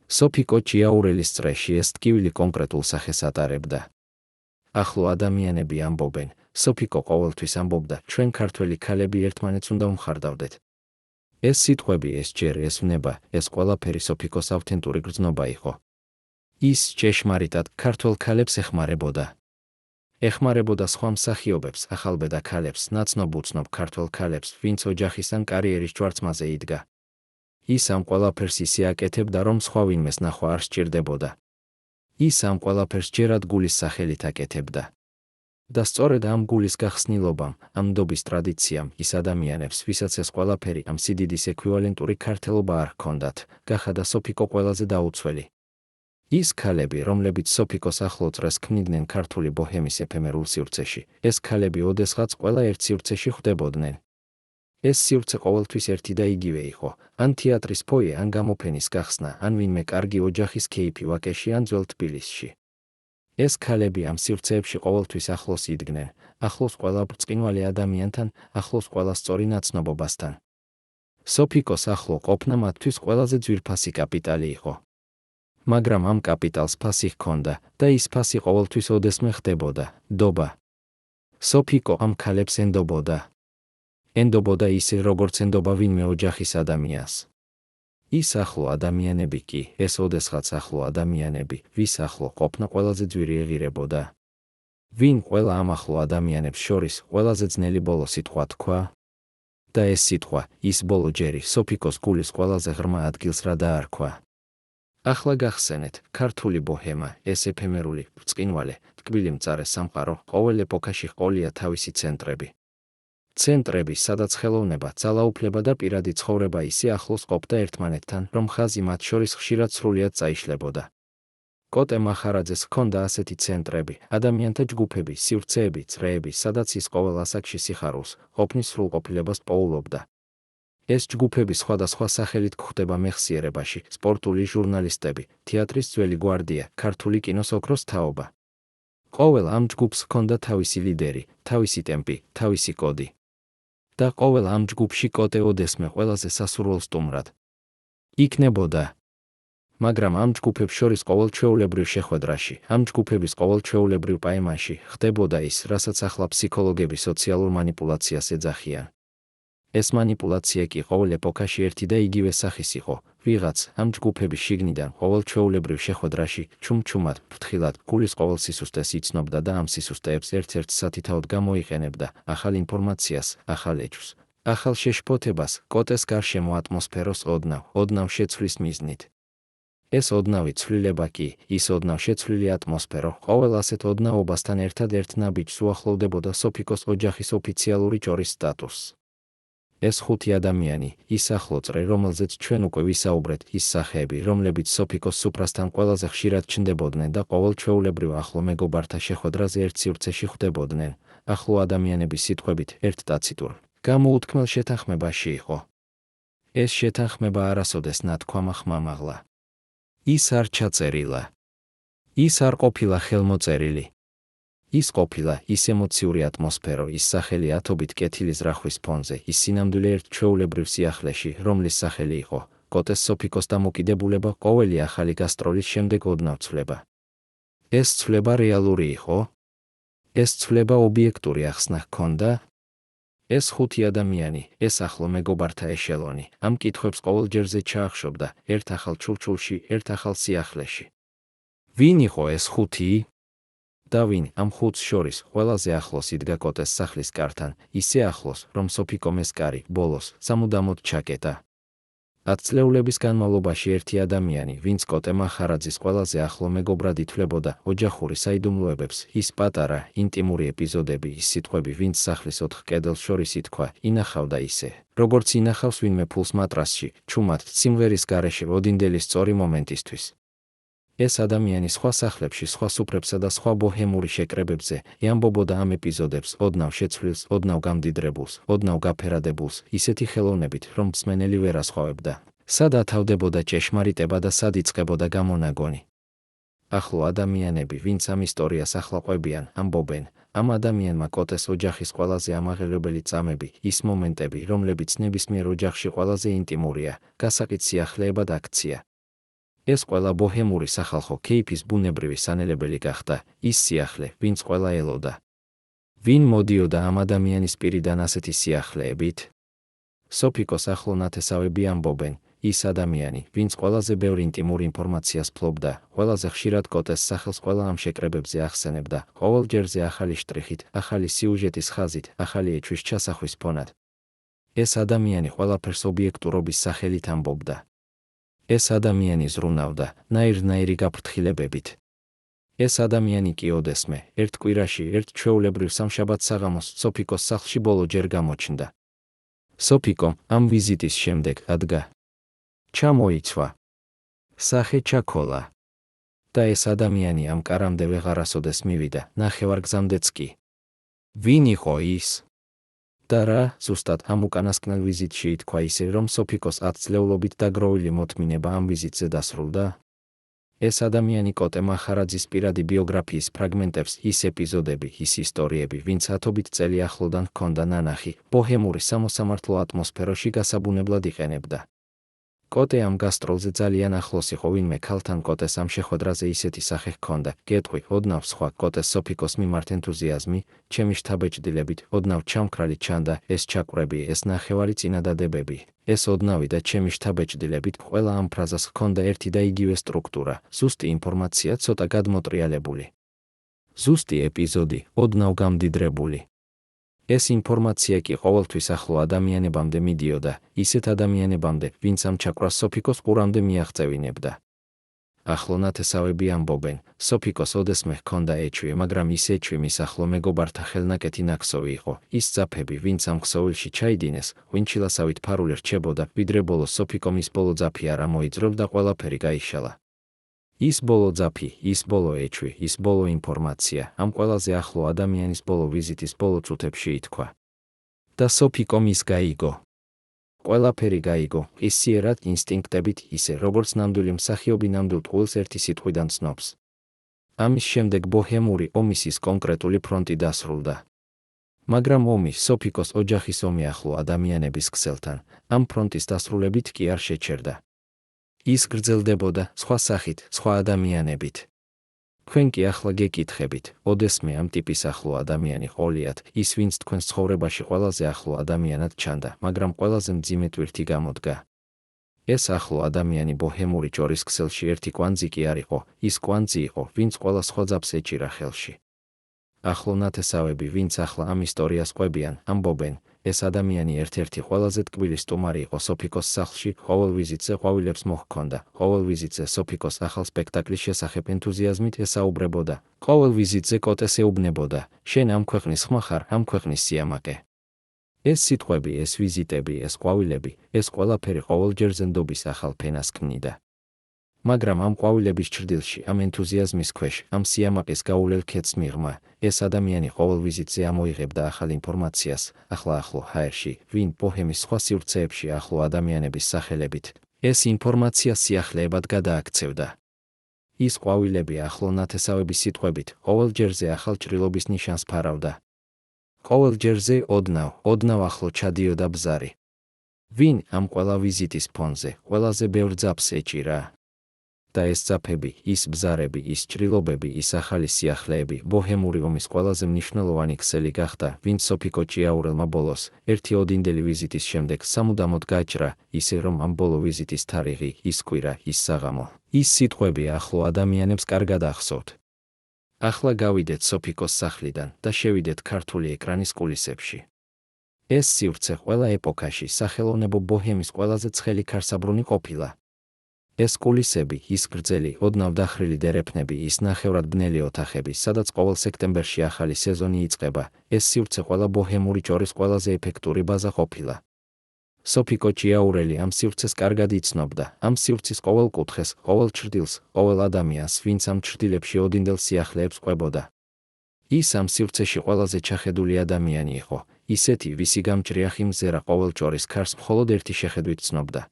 სოფიკო ჭიაურელის წრეში ეს ტკივილი კონკრეტულ სახეს ატარებდა. ახლო ადამიანები ამბობენ, სოფიკო ყოველთვის ამბობდა, ჩვენ ქართველი ქალები ერთმანეთს უნდა ვმხარდავდეთ. ეს სიტყვები, ეს ჯერ, ეს ვნება, ეს ყველაფერი სოფიკოს ავთენტური გრძნობა იყო. ის ჭეშმარიტად ქართველ ქალებს ეხმარებოდა. ეხმარებოდა სხვა მსახიობებს, ახალბედა ქალებს, ნაცნობ-უცნობ ქართველ ქალებს, ვინც ოჯახის ან კარიერის ჯვარცმაზე იდგა. ის ამ ყველაფერს ისე აკეთებდა, რომ სხვა ვინმეს ნახვა არ სჭირდებოდა. ის ამ ყველაფერს ჯერად გულის სახელით აკეთებდა. და სწორედ ამ გულის გახსნილობამ, ამ ნდობის ტრადიციამ, ის ადამიანებს, ვისაც ეს ყველაფერი ამ სიდიდის ექვივალენტური ქართლობა არ ჰქონდათ, გახადა სოფიკო ყველაზე დაუცველი. ის ქალები, რომლებიც სოფიკოს ახლო წრეს ქმნიდნენ ქართული ბოჰემის ეფემერულ სივრცეში, ეს ქალები ოდესღაც ყველა ერთ სივრცეში ხვდებოდნენ. ეს სივრცე ყოველთვის ერთი და იგივე იყო, ან თეატრის ფოიე, ან გამოფენის გახსნა, ან ვინმე კარგი ოჯახის ქეიფი ვაკეში, ან ძველ თბილისში. ეს ქალები ამ სივრცეებში ყოველთვის ახლოს იდგნენ, ახლოს ყველა ბრწყინვალე ადამიანთან, ახლოს ყველა სწორი ნაცნობობასთან. სოფიკოს ახლო ყოფნა მათთვის ყველაზე ძვირფასი კაპიტალი იყო. მაგრამ ამ კაპიტალს ფასი ჰქონდა და ის ფასი ყოველთვის ოდესმე ხდებოდა, ნდობა. სოფიკო ამ ქალებს ენდობოდა. ენდობოდა ისე, როგორც ენდობა ვინმე ოჯახის ადამიანს. ის ახლო ადამიანები კი, ეს ოდესღაც ახლო ადამიანები, ვის ახლო ყოფნა ყველაზე ძვირი ეღირებოდა. ვინ ყველა ამ ახლო ადამიანებს შორის ყველაზე ძნელი ბოლო სიტყვა თქვა? და ეს სიტყვა, ის ბოლო ჯერი სოფიკოს გულის ყველაზე ღრმა ადგილს რა დაარქვა. ახლა გახსენეთ, ქართული ბოჰემა, ეს ეფემერული, ბრწყინვალე, ტკბილი მწარე სამყარო, ყოველ ეპოქაში ჰყოლია თავისი ცენტრები. ცენტრები, სადაც ხელოვნება, ძალაუფლება და პირადი ცხოვრება ისე ახლოს ყოფდა ერთმანეთთან, რომ ხაზი მათ შორის ხშირად სრულიად წაიშლებოდა. კოტე მახარაძეს ჰქონდა ასეთი ცენტრები, ადამიანთა ჯგუფები, სივრცეები, წრეები, სადაც ის ყოველ ასაკში სიხარულს, ყოფნის სრულყოფილებას პოულობდა. ეს ჯგუფები სხვადასხვა სახელით გვხვდება მეხსიერებაში: სპორტული ჟურნალისტები, თეატრის ძველი გვარდია, ქართული კინოს ოქროს თაობა. ყოველ ამ ჯგუფს ჰქონდა თავისი ლიდერი, თავისი ტემპი, თავისი კოდი. და ყოველ ამ ჯგუფში კოტე ოდესმე ყველაზე სასურველ სტუმრად იქნებოდა. მაგრამ ამ ჯგუფებს შორის ყოველჩვეულებრივ შეხვედრაში, ამ ჯგუფების ყოველჩვეულებრივ პაემაში ხდებოდა ის, რასაც ახლა ფსიქოლოგები სოციალურ მანიპულაციას ეძახიან. ეს მანიპულაცია კი ყოველ ეპოქაში ერთი და იგივე სახის იყო. ვიღაც ამ ჯგუფების შიგნიდან ყოველჩვეულებრივ შეხვედრაში ჩუმჩუმად, ფრთხილად, გულის ყოველ სისუსტეს იცნობდა და ამ სისუსტეებს ერთ-ერთ სათითაოდ გამოიყენებდა ახალ ინფორმაციას, ახალ ეჭვს, ახალ შეშფოთებას, კოტეს გარშემო ატმოსფეროს ოდნავ შეცვლის მიზნით. ეს ოდნავი ცვლილება კი, ის ოდნავ შეცვლილი ატმოსფერო, ყოველ ასეთ ოდნავობასთან ერთად ერთ ნაბიჯს უახლოვდებოდა სოფიკოს ოჯახის ოფიციალური ჭორის სტატუსს. ეს ხუთი ადამიანი, ის ახლოწრე, რომელზეც ჩვენ უკვე ვისაუბრეთ, ის სახეები, რომლებიც სოფიკოს სუფრასთან ყველაზე ხშირად ჩნდებოდნენ და ყოველჩვეულებრივ ახლო მეგობართა შეხვედრაზე ერთ სივრცეში ხვდებოდნენ, ახლო ადამიანების სიტყვებით, ერთ ტაციტურ, გამოუთქმელ შეთანხმებაში იყო. ეს შეთანხმება არასოდეს ნათქვამა ხმამაღლა. ის არ ჩაწერილა. ის არ ყოფილა ხელმოწერილი. ის ყოფილა ის ემოციური ატმოსფერო, ის სახელი ათობით კეთილი ზრახვის ფონზე, ის სინამდვილე ერთ ჩვეულებრივ სიახლეში, რომლის სახელი იყო კოტეს სოფიკოს დამოკიდებულება ყოველი ახალი გასტროლის შემდეგ ოდნავ ცვლება. ეს ცვლება რეალური იყო? ეს ცვლება ობიექტური ახსნა ჰქონდა? ეს ხუთი ადამიანი, ეს ახლო მეგობართა ეშელონი, ამ კითხვებს ყოველჯერზე ჩაახშობდა, ერთ ახალ ჩურჩულში, ერთ ახალ სიახლეში. ვინ იყო ეს ხუთი? და ვინ ამ ხუთს შორის ყველაზე ახლოს იდგა კოტეს სახლის კართან, ისე ახლოს, რომ სოფიკომ ეს კარი ბოლოს სამუდამოდ ჩაკეტა. 10 წლეულების განმავლობაში ერთი ადამიანი, ვინც კოტე მახარაძის ყველაზე ახლო მეგობრად ითვლებოდა, ოჯახური საიდუმლოებებს, ის პატარა, ინტიმური ეპიზოდები, ის სიტყვები, ვინც სახლის 4 კედელს შორის ითქვა, ინახავდა ისე, როგორც ინახავს ვინმე ფულს მატრასში, ჩუმად, სიმღერის გარეშე ოდინდელი სწორი მომენტისთვის. ეს ადამიანი სხვა სახლებში, სხვა სუფრებსა და სხვა ბოჰემური შეკრებებზე ეამბობოდა ამ ეპიზოდებს, ოდნავ შეცვლილს, ოდნავ გამდიდრებულს, ოდნავ გაფერადებულს, ისეთი ხელოვნებით, რომ მსმენელი ვერ ასხვავებდა, სად ათავდებოდა ჭეშმარიტება და სად იწყებოდა გამონაგონი. ახლო ადამიანები, ვინც ამ ისტორიას ახლა ყვებიან, ამბობენ, ამ ადამიანმა კოტეს ოჯახის ყველაზე ამაღელებელი წამები, ის მომენტები, რომლებიც ნებისმიერ ოჯახში ყველაზე ინტიმურია, გასაყიდ სიახლეებად აქცია. ეს ყველა ბოჰემური სახალხო კეიფის ბუნებრივი სანელებელი გახდა, ის სიახლე, ვინც ყველა ელოდა. ვინ მოდიოდა ამ ადამიანის პირიდან ასეთი სიახლეებით? სოფიკოს ახლო ნათესავები ამბობენ, ის ადამიანი, ვინც ყველაზე ბევრ ინტიმურ ინფორმაციას ფლობდა, ყველაზე ხშირად კოტეს სახელს ყველა ამ შეკრებებზე ახსენებდა, ყოველჯერზე ახალი შტრიხით, ახალი სიუჟეტის ხაზით, ახალი ეჭვის ჩასახვის ფონად. ეს ადამიანი ყველაფერს ობიექტურობის სახელით ამბობდა. ეს ადამიანი ზრუნავდა, ნაირ-ნაირი გაფრთხილებებით. ეს ადამიანი კი ოდესმე, ერთ კვირაში, ერთ ჩვეულებრივ სამშაბათ საღამოს სოფიკოს სახლში ბოლოჯერ გამოჩნდა. სოფიკომ ამ ვიზიტის შემდეგ ადგა. ჩამოიცვა. სახე ჩაქოლა. და ეს ადამიანი ამ კარამდე ვეღარასოდეს მივიდა, ნახევარგზამდეც კი. ვინ იყო ის? და რა, ზუსტად ამ უკანასკნელ ვიზიტში ითქვა ისე, რომ სოფიკოს 10 წლეულობით დაგროვილი მოთმინება ამ ვიზიტზე დასრულდა? ეს ადამიანი კოტე მახარაძის პირადი ბიოგრაფიის ფრაგმენტებს, ის ეპიზოდები, ის ისტორიები, ვინც ათობით წელი ახლოდან ჰქონდა ნანახი, ბოჰემური სამოსამართლო ატმოსფეროში გასაბუნებლად იყენებდა. კოტე ამ გასტროლზე ძალიან ახლოს იყო ვინმე ქალთან კოტეს ამ შეხვედრაზე ისეთი სახე ჰქონდა, გეტყვი, ოდნავ სხვა კოტეს სოფიკოს მიმართ ენთუზიაზმი, ჩემი შთაბეჭდილებით, ოდნავ ჩამქრალი ჩანდა, ეს ჩაკვრები, ეს ნახევარი წინადადებები, ეს ოდნავი და ჩემი შთაბეჭდილებით, ყველა ამ ფრაზას ჰქონდა ერთი და იგივე სტრუქტურა, ზუსტი ინფორმაცია ცოტა გადმოტრიალებული. ზუსტი ეპიზოდი, ოდნავ გამდიდრებული. ეს ინფორმაცია კი ყოველთვის ახლო ადამიანებამდე მიდიოდა, ისეთ ადამიანებამდე, ვინც ამ ჩაკვრას სოფიკოს ყურამდე მიაღწევინებდა. ახლო ნათესავები ამბობენ, სოფიკოს ოდესმე ჰქონდა ეჭვი, მაგრამ ის ეჭვი მის ახლო მეგობართა ხელნაკეთი ნაკსოვი იყო, ის ძაფები, ვინც ამ ქსოვილში ჩაიდინეს, ვინჩილასავით ფარული რჩებოდა, ვიდრე ბოლოს სოფიკომ ის ბოლო ძაფი არ ამოიძრով და ყველაფერი გაიშალა. ის ბოლო ძაფი, ის ბოლო ეჭვი, ის ბოლო ინფორმაცია, ამ ყველაზე ახლო ადამიანის ბოლო ვიზიტის ბოლო წუთებში ითქვა. და სოფიკომ ის გაიგო. ყველაფერი გაიგო, ისიერად ინსტინქტებით ისე, როგორც ნამდვილი მსახიობი ნამდვილ ტყუილს ერთი სიტყვიდან ცნობს. ამის შემდეგ ბოჰემური ომის ის კონკრეტული ფრონტი დასრულდა. მაგრამ ომი, სოფიკოს ოჯახის ომი ახლო ადამიანების ქსელთან, ამ ფრონტის დასრულებით კი არ შეჩერდა. ის გრძელდებოდა სხვა სახით, სხვა ადამიანებით. თქვენ კი ახლა გეკითხებით, ოდესმე ამ ტიპის ახლო ადამიანი ყოლიათ, ის ვინც თქვენს ცხოვრებაში ყველაზე ახლო ადამიანად ჩანდა, მაგრამ ყველაზე მძიმე ტვირთი გამოდგა. ეს ახლო ადამიანი ბოჰემური ჭორის ქსელში ერთი კვანძი კი არ იყო, ის კვანძი იყო, ვინც ყველა სხვა ძაბს ეჭირა ხელში. ახლო ნათესავები, ვინც ახლა ამ ისტორიას ყვებიან, ამბობენ, ეს ადამიანი ერთ-ერთი ყველაზე ტკბილი სტუმარი იყო სოფიკოს სახლში, ყოველ ვიზიტზე ყვავილებს მოჰქონდა, ყოველ ვიზიტზე სოფიკოს ახალ სპექტაკლის შესახებ ენთუზიაზმით ესაუბრებოდა, ყოველ ვიზიტზე კოტეს ეუბნებოდა, შენ ამ ქვეყნის ხმა ხარ, ამ ქვეყნის სიამაყე. ეს სიტყვები, ეს ვიზიტები, ეს ყვავილები, ეს ყველაფერი ყოველჯერ ზენდობის ახალ ფენას ქმნიდა. მაგრამ ამ ყვავილების ჭრდილში, ამ ენთუზიაზმის ქვეშ, ამ სიამაყის გაულელ ქედს მიღმა, ეს ადამიანი ყოველ ვიზიტზე ამოიღებდა ახალ ინფორმაციას, ახლა ახლო ჰაერში, ვინ ბოჰემის სხვა სივრცეებში ახლო ადამიანების სახელებით, ეს ინფორმაცია სიახლეებად გადააქცევდა. ის ყვავილები ახლო ნათესავების სიტყვებით, ყოველ ჯერზე ახალ ჭრილობის ნიშანს ფარავდა. ყოველ ჯერზე ოდნავ ახლო ჩადიოდა ბზარი. ვინ ამ ყველა ვიზიტის ფონზე, ყველაზე ბევრ ძაბს ეჭირა? და ეს ძაფები, ის ბზარები, ის ჭრილობები, ის ახალი სიახლეები, ბოჰემური ომის ყველაზე მნიშვნელოვანი ქსელი გახდა, ვინც სოფიკო ჭიაურელმა ბოლოს, ერთი ოდინდელი ვიზიტის შემდეგ სამუდამოდ გაჭრა, ისე რომ ამ ბოლო ვიზიტის თარიღი, ის კვირა, ის საღამო, ის სიტყვები ახლო ადამიანებს კარგად ახსოვთ. ახლა გავიდეთ სოფიკოს სახლიდან და შევიდეთ ქართული ეკრანის კულისებში. ეს სივრცე ყველა ეპოქაში სახელოვნებო ბოჰემის ყველაზე ცხელი ქარსაბრუნი ყოფილა. ეს კულისები, ის გრძელი, ოდნავ დახრილი დერეფნები, ის ნახევრად ბნელი ოთახები, სადაც ყოველ სექტემბერში ახალი სეზონი იწყება, ეს სივრცე ყველა ბოჰემური ჭორის ყველაზე ეფექტური ბაზა ყოფილა. სოფიკო ჭიაურელი ამ სივრცეს კარგად იცნობდა, ამ სივრცის ყოველ კუთხეს, ყოველ ჭრდილს, ყოველ ადამიანს, ვინც ამ ჭრდილებში ოდინდელ სიახლეებს ყვებოდა. ის ამ სივრცეში ყველაზე ჩახედული ადამიანი იყო, ისეთი, ვისი გამჭრიახი მზერა ყოველ ჭორის ქარს მხოლოდ ერთი შეხედვით ცნობდა.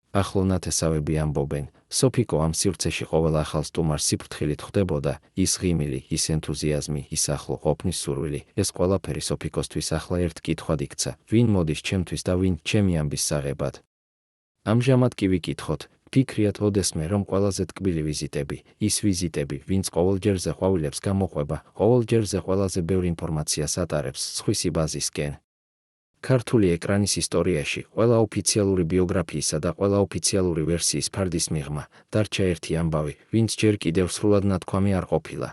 ახლო ნათესავები ამბობენ, სოფიკო ამ სივრცეში ყოველ ახალ სტუმარს სიფრთხილით ხვდებოდა, ის ღიმილი, ის ენთუზიაზმი, ის ახლო ყოფნის სურვილი, ეს ყველაფერი სოფიკოსთვის ახლა ერთ კითხვად იქცა, ვინ მოდის ჩემთვის და ვინ ჩემი ამბის საღებად. ამჟამად კი ვიკითხოთ, ფიქრიათ ოდესმე რომ ყველაზე ტკბილი ვიზიტები, ის ვიზიტები, ვინც ყოველ ჯერზე ყვავილებს გამოყვება, ყოველ ჯერზე ყველაზე ბევრ ინფორმაციას ატარებს სხვისი ბაზისკენ. ქართული ეკრანის ისტორიაში ყველა ოფიციალური ბიოგრაფიისა და ყველა ოფიციალური ვერსიის ფარდის მიღმა, დარჩა ერთი ამბავი, ვინც ჯერ კიდევ სრულად ნათქვამი არ ყოფილა.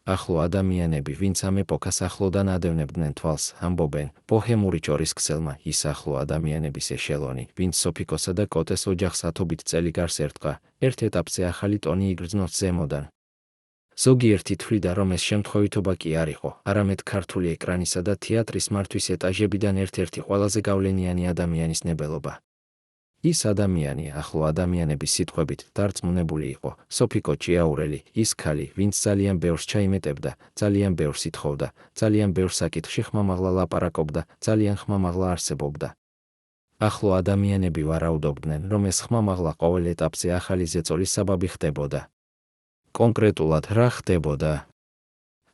ახლო ადამიანები, ვინც ამ ეპოქას ახლოდან ადევნებდნენ თვალს, ამბობენ, ბოჰემური ჭორის ქსელმა, ის ახლო ადამიანების ეშელონი, ვინც სოფიკოსა და კოტეს ოჯახს ათობით წელი გარს ერტყა, ერთ ეტაპზე ახალი ტონი იგრძნოს ზემოდან. ზოგიერთი თვლიდა, რომ ეს შემთხვევითობა კი არ იყო, არამედ ქართული ეკრანისა და თეატრის მართვის ეტაჟებიდან ერთ-ერთი ყველაზე გავლენიანი ადამიანის ნებელობა. ის ადამიანი, ახლო ადამიანების სიტყვებით, დარწმუნებული იყო, სოფიკო ჭიაურელი, ის ქალი, ვინც ძალიან ბევრს ჩაიმეტებდა, ძალიან ბევრს ითხოვდა, ძალიან ბევრ საკითხში ხმამაღლა ლაპარაკობდა, ძალიან ხმამაღლა არსებობდა. ახლო ადამიანები ვარაუდობდნენ, რომ ეს ხმამაღლა ყოველ ეტაპზე ახალი ზეწოლის საბაბი ხდებოდა. კონკრეტულად რა ხდებოდა?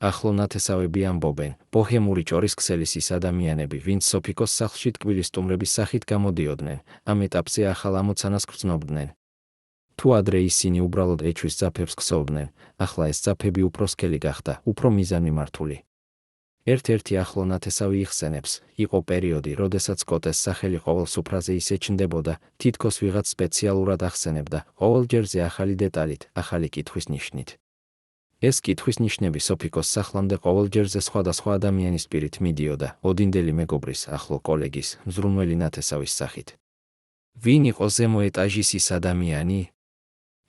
ახლო ნათესავები ამბობენ, ბოჰემური ჭორის ქსელის ის ადამიანები, ვინც სოფიკოს სახლში ტკბილი სტუმრების სახით გამოდიოდნენ, ამ ეტაპზე ახალ ამოცანას გრძნობდნენ. თუ ადრე ისინი უბრალოდ ეჩვის ძაფებს ქსოვდნენ, ახლა ეს ძაფები უფრო სქელი გახდა, უფრო მიზანმიმართული. ერთ-ერთი ახლო ნათესავი იხსენებს, იყო პერიოდი, როდესაც კოტეს სახელი ყოველ სუფრაზე ისე ჩნდებოდა, თითქოს ვიღაც სპეციალურად ახსენებდა, ყოველ ჯერზე ახალი დეტალით, ახალი კითხვის ნიშნით. ეს კითხვის ნიშნები სოფიკოს სახლამდე ყოველ ჯერზე სხვადასხვა ადამიანის პირით მიდიოდა, ოდინდელი მეგობრის, ახლო კოლეგის, მზრუნველი ნათესავის სახით. ვინ იყო ზემო ეტაჟის ის ადამიანი?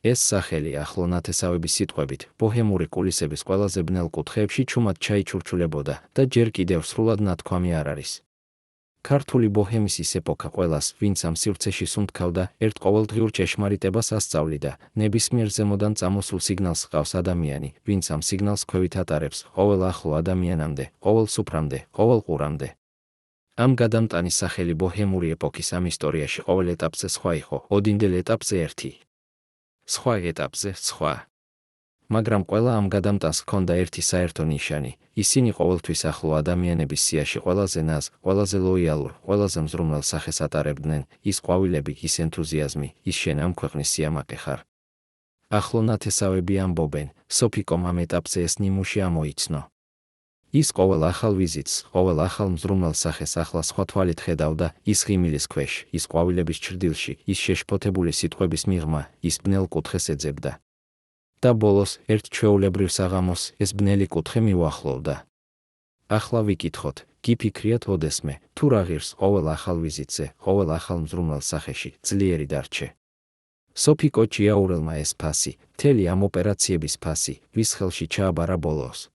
ეს სახელი ახლო ნათესავების სიტყვებით, ბოჰემური კულისების ყველაზე ბნელ კუთხეებში ჩუმად ჩაიჩურჩულებოდა და ჯერ კიდევ სრულად ნათქვამი არ არის. ქართული ბოჰემის ის ეპოქა ყველას, ვინც ამ სივრცეში სუნთქავდა, ერთ ყოველდღიურ ჭეშმარიტებას ასწავლიდა, ნებისმიერ ზემოდან წამოსულ სიგნალს ჰყავს ადამიანი, ვინც ამ სიგნალს ქვევით ატარებს, ყოველ ახლო ადამიანამდე, ყოველ სუფრამდე, ყოველ ყურამდე. ამ გადამტანის სახელი ბოჰემური ეპოქის ამ ისტორიაში ყოველ ეტაპზე სხვა იყო, ოდინდელ ეტაპზე ერთი. სხვა ეტაპზე სხვა. მაგრამ ყველა ამ გადამტანს ჰქონდა ერთი საერთო ნიშანი, ისინი ყოველთვის ახლო ადამიანების სიაში ყველაზე ნაზ, ყველაზე ლოიალურ, ყველაზე მზრუნვალ სახეს ატარებდნენ, ის ყვავილები, ის ენთუზიაზმი, ის შენ ამ ქვეყნის სიამაყე ხარ. ახლო ნათესავები ამბობენ, სოფიკომ ამ ეტაპზე ეს ნიმუში ამოიცნო. ის ყოველ ახალ ვიზიტს, ყოველ ახალ მზრუნვალ სახეს ახლა სხვა თვალით ხედავდა, ის ღიმილის ქვეშ, ის ყვავილების ჩრდილში, ის შეშფოთებული სიტყვების მიღმა, ის ბნელ კუთხეს ეძებდა. და ბოლოს, ერთ ჩვეულებრივ საღამოს, ეს ბნელი კუთხე მიუახლოვდა. ახლა ვიკითხოთ, გიფიქრიათ ოდესმე, თუ რა ღირს ყოველ ახალ ვიზიტზე, ყოველ ახალ მზრუნვალ სახეში, ძლიერი დარჩე. სოფიკო ჭიაურელმა ეს ფასი, მთელი ამ ოპერაციების ფასი, ვის ხელში ჩააბარა ბოლოს.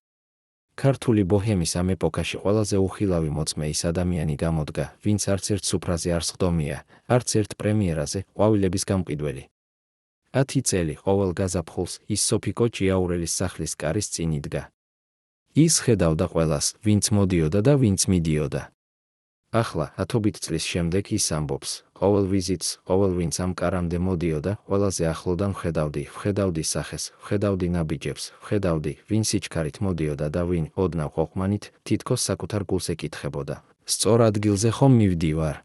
ქართული ბოჰემის ამ ეპოქაში ყველაზე უხილავი მოწმე ის ადამიანი გამოდგა, ვინც არც ერთ სუფრაზე არ სხდომია, არც ერთ პრემიერაზე, ყვავილების გამყიდველი. 10 წელი ყოველ გაზაფხულს ის სოფიკო ჭიაურელის სახლის კარის წინ იდგა. ის ხედავდა ყველას, ვინც მოდიოდა და ვინც მიდიოდა. ახლა, ათობით წლის შემდეგ ის ამბობს, ყოველ ვიზიტს, ყოველ ვინც ამ კარამდე მოდიოდა, ყველაზე ახლოდან ვხედავდი სახეს, ვხედავდი ნაბიჯებს, ვხედავდი, ვინ სიჩქარით მოდიოდა და ვინ, ოდნავ ყოყმანით, თითქოს საკუთარ გულს ეკითხებოდა, სწორ ადგილზე ხომ მივდივარ?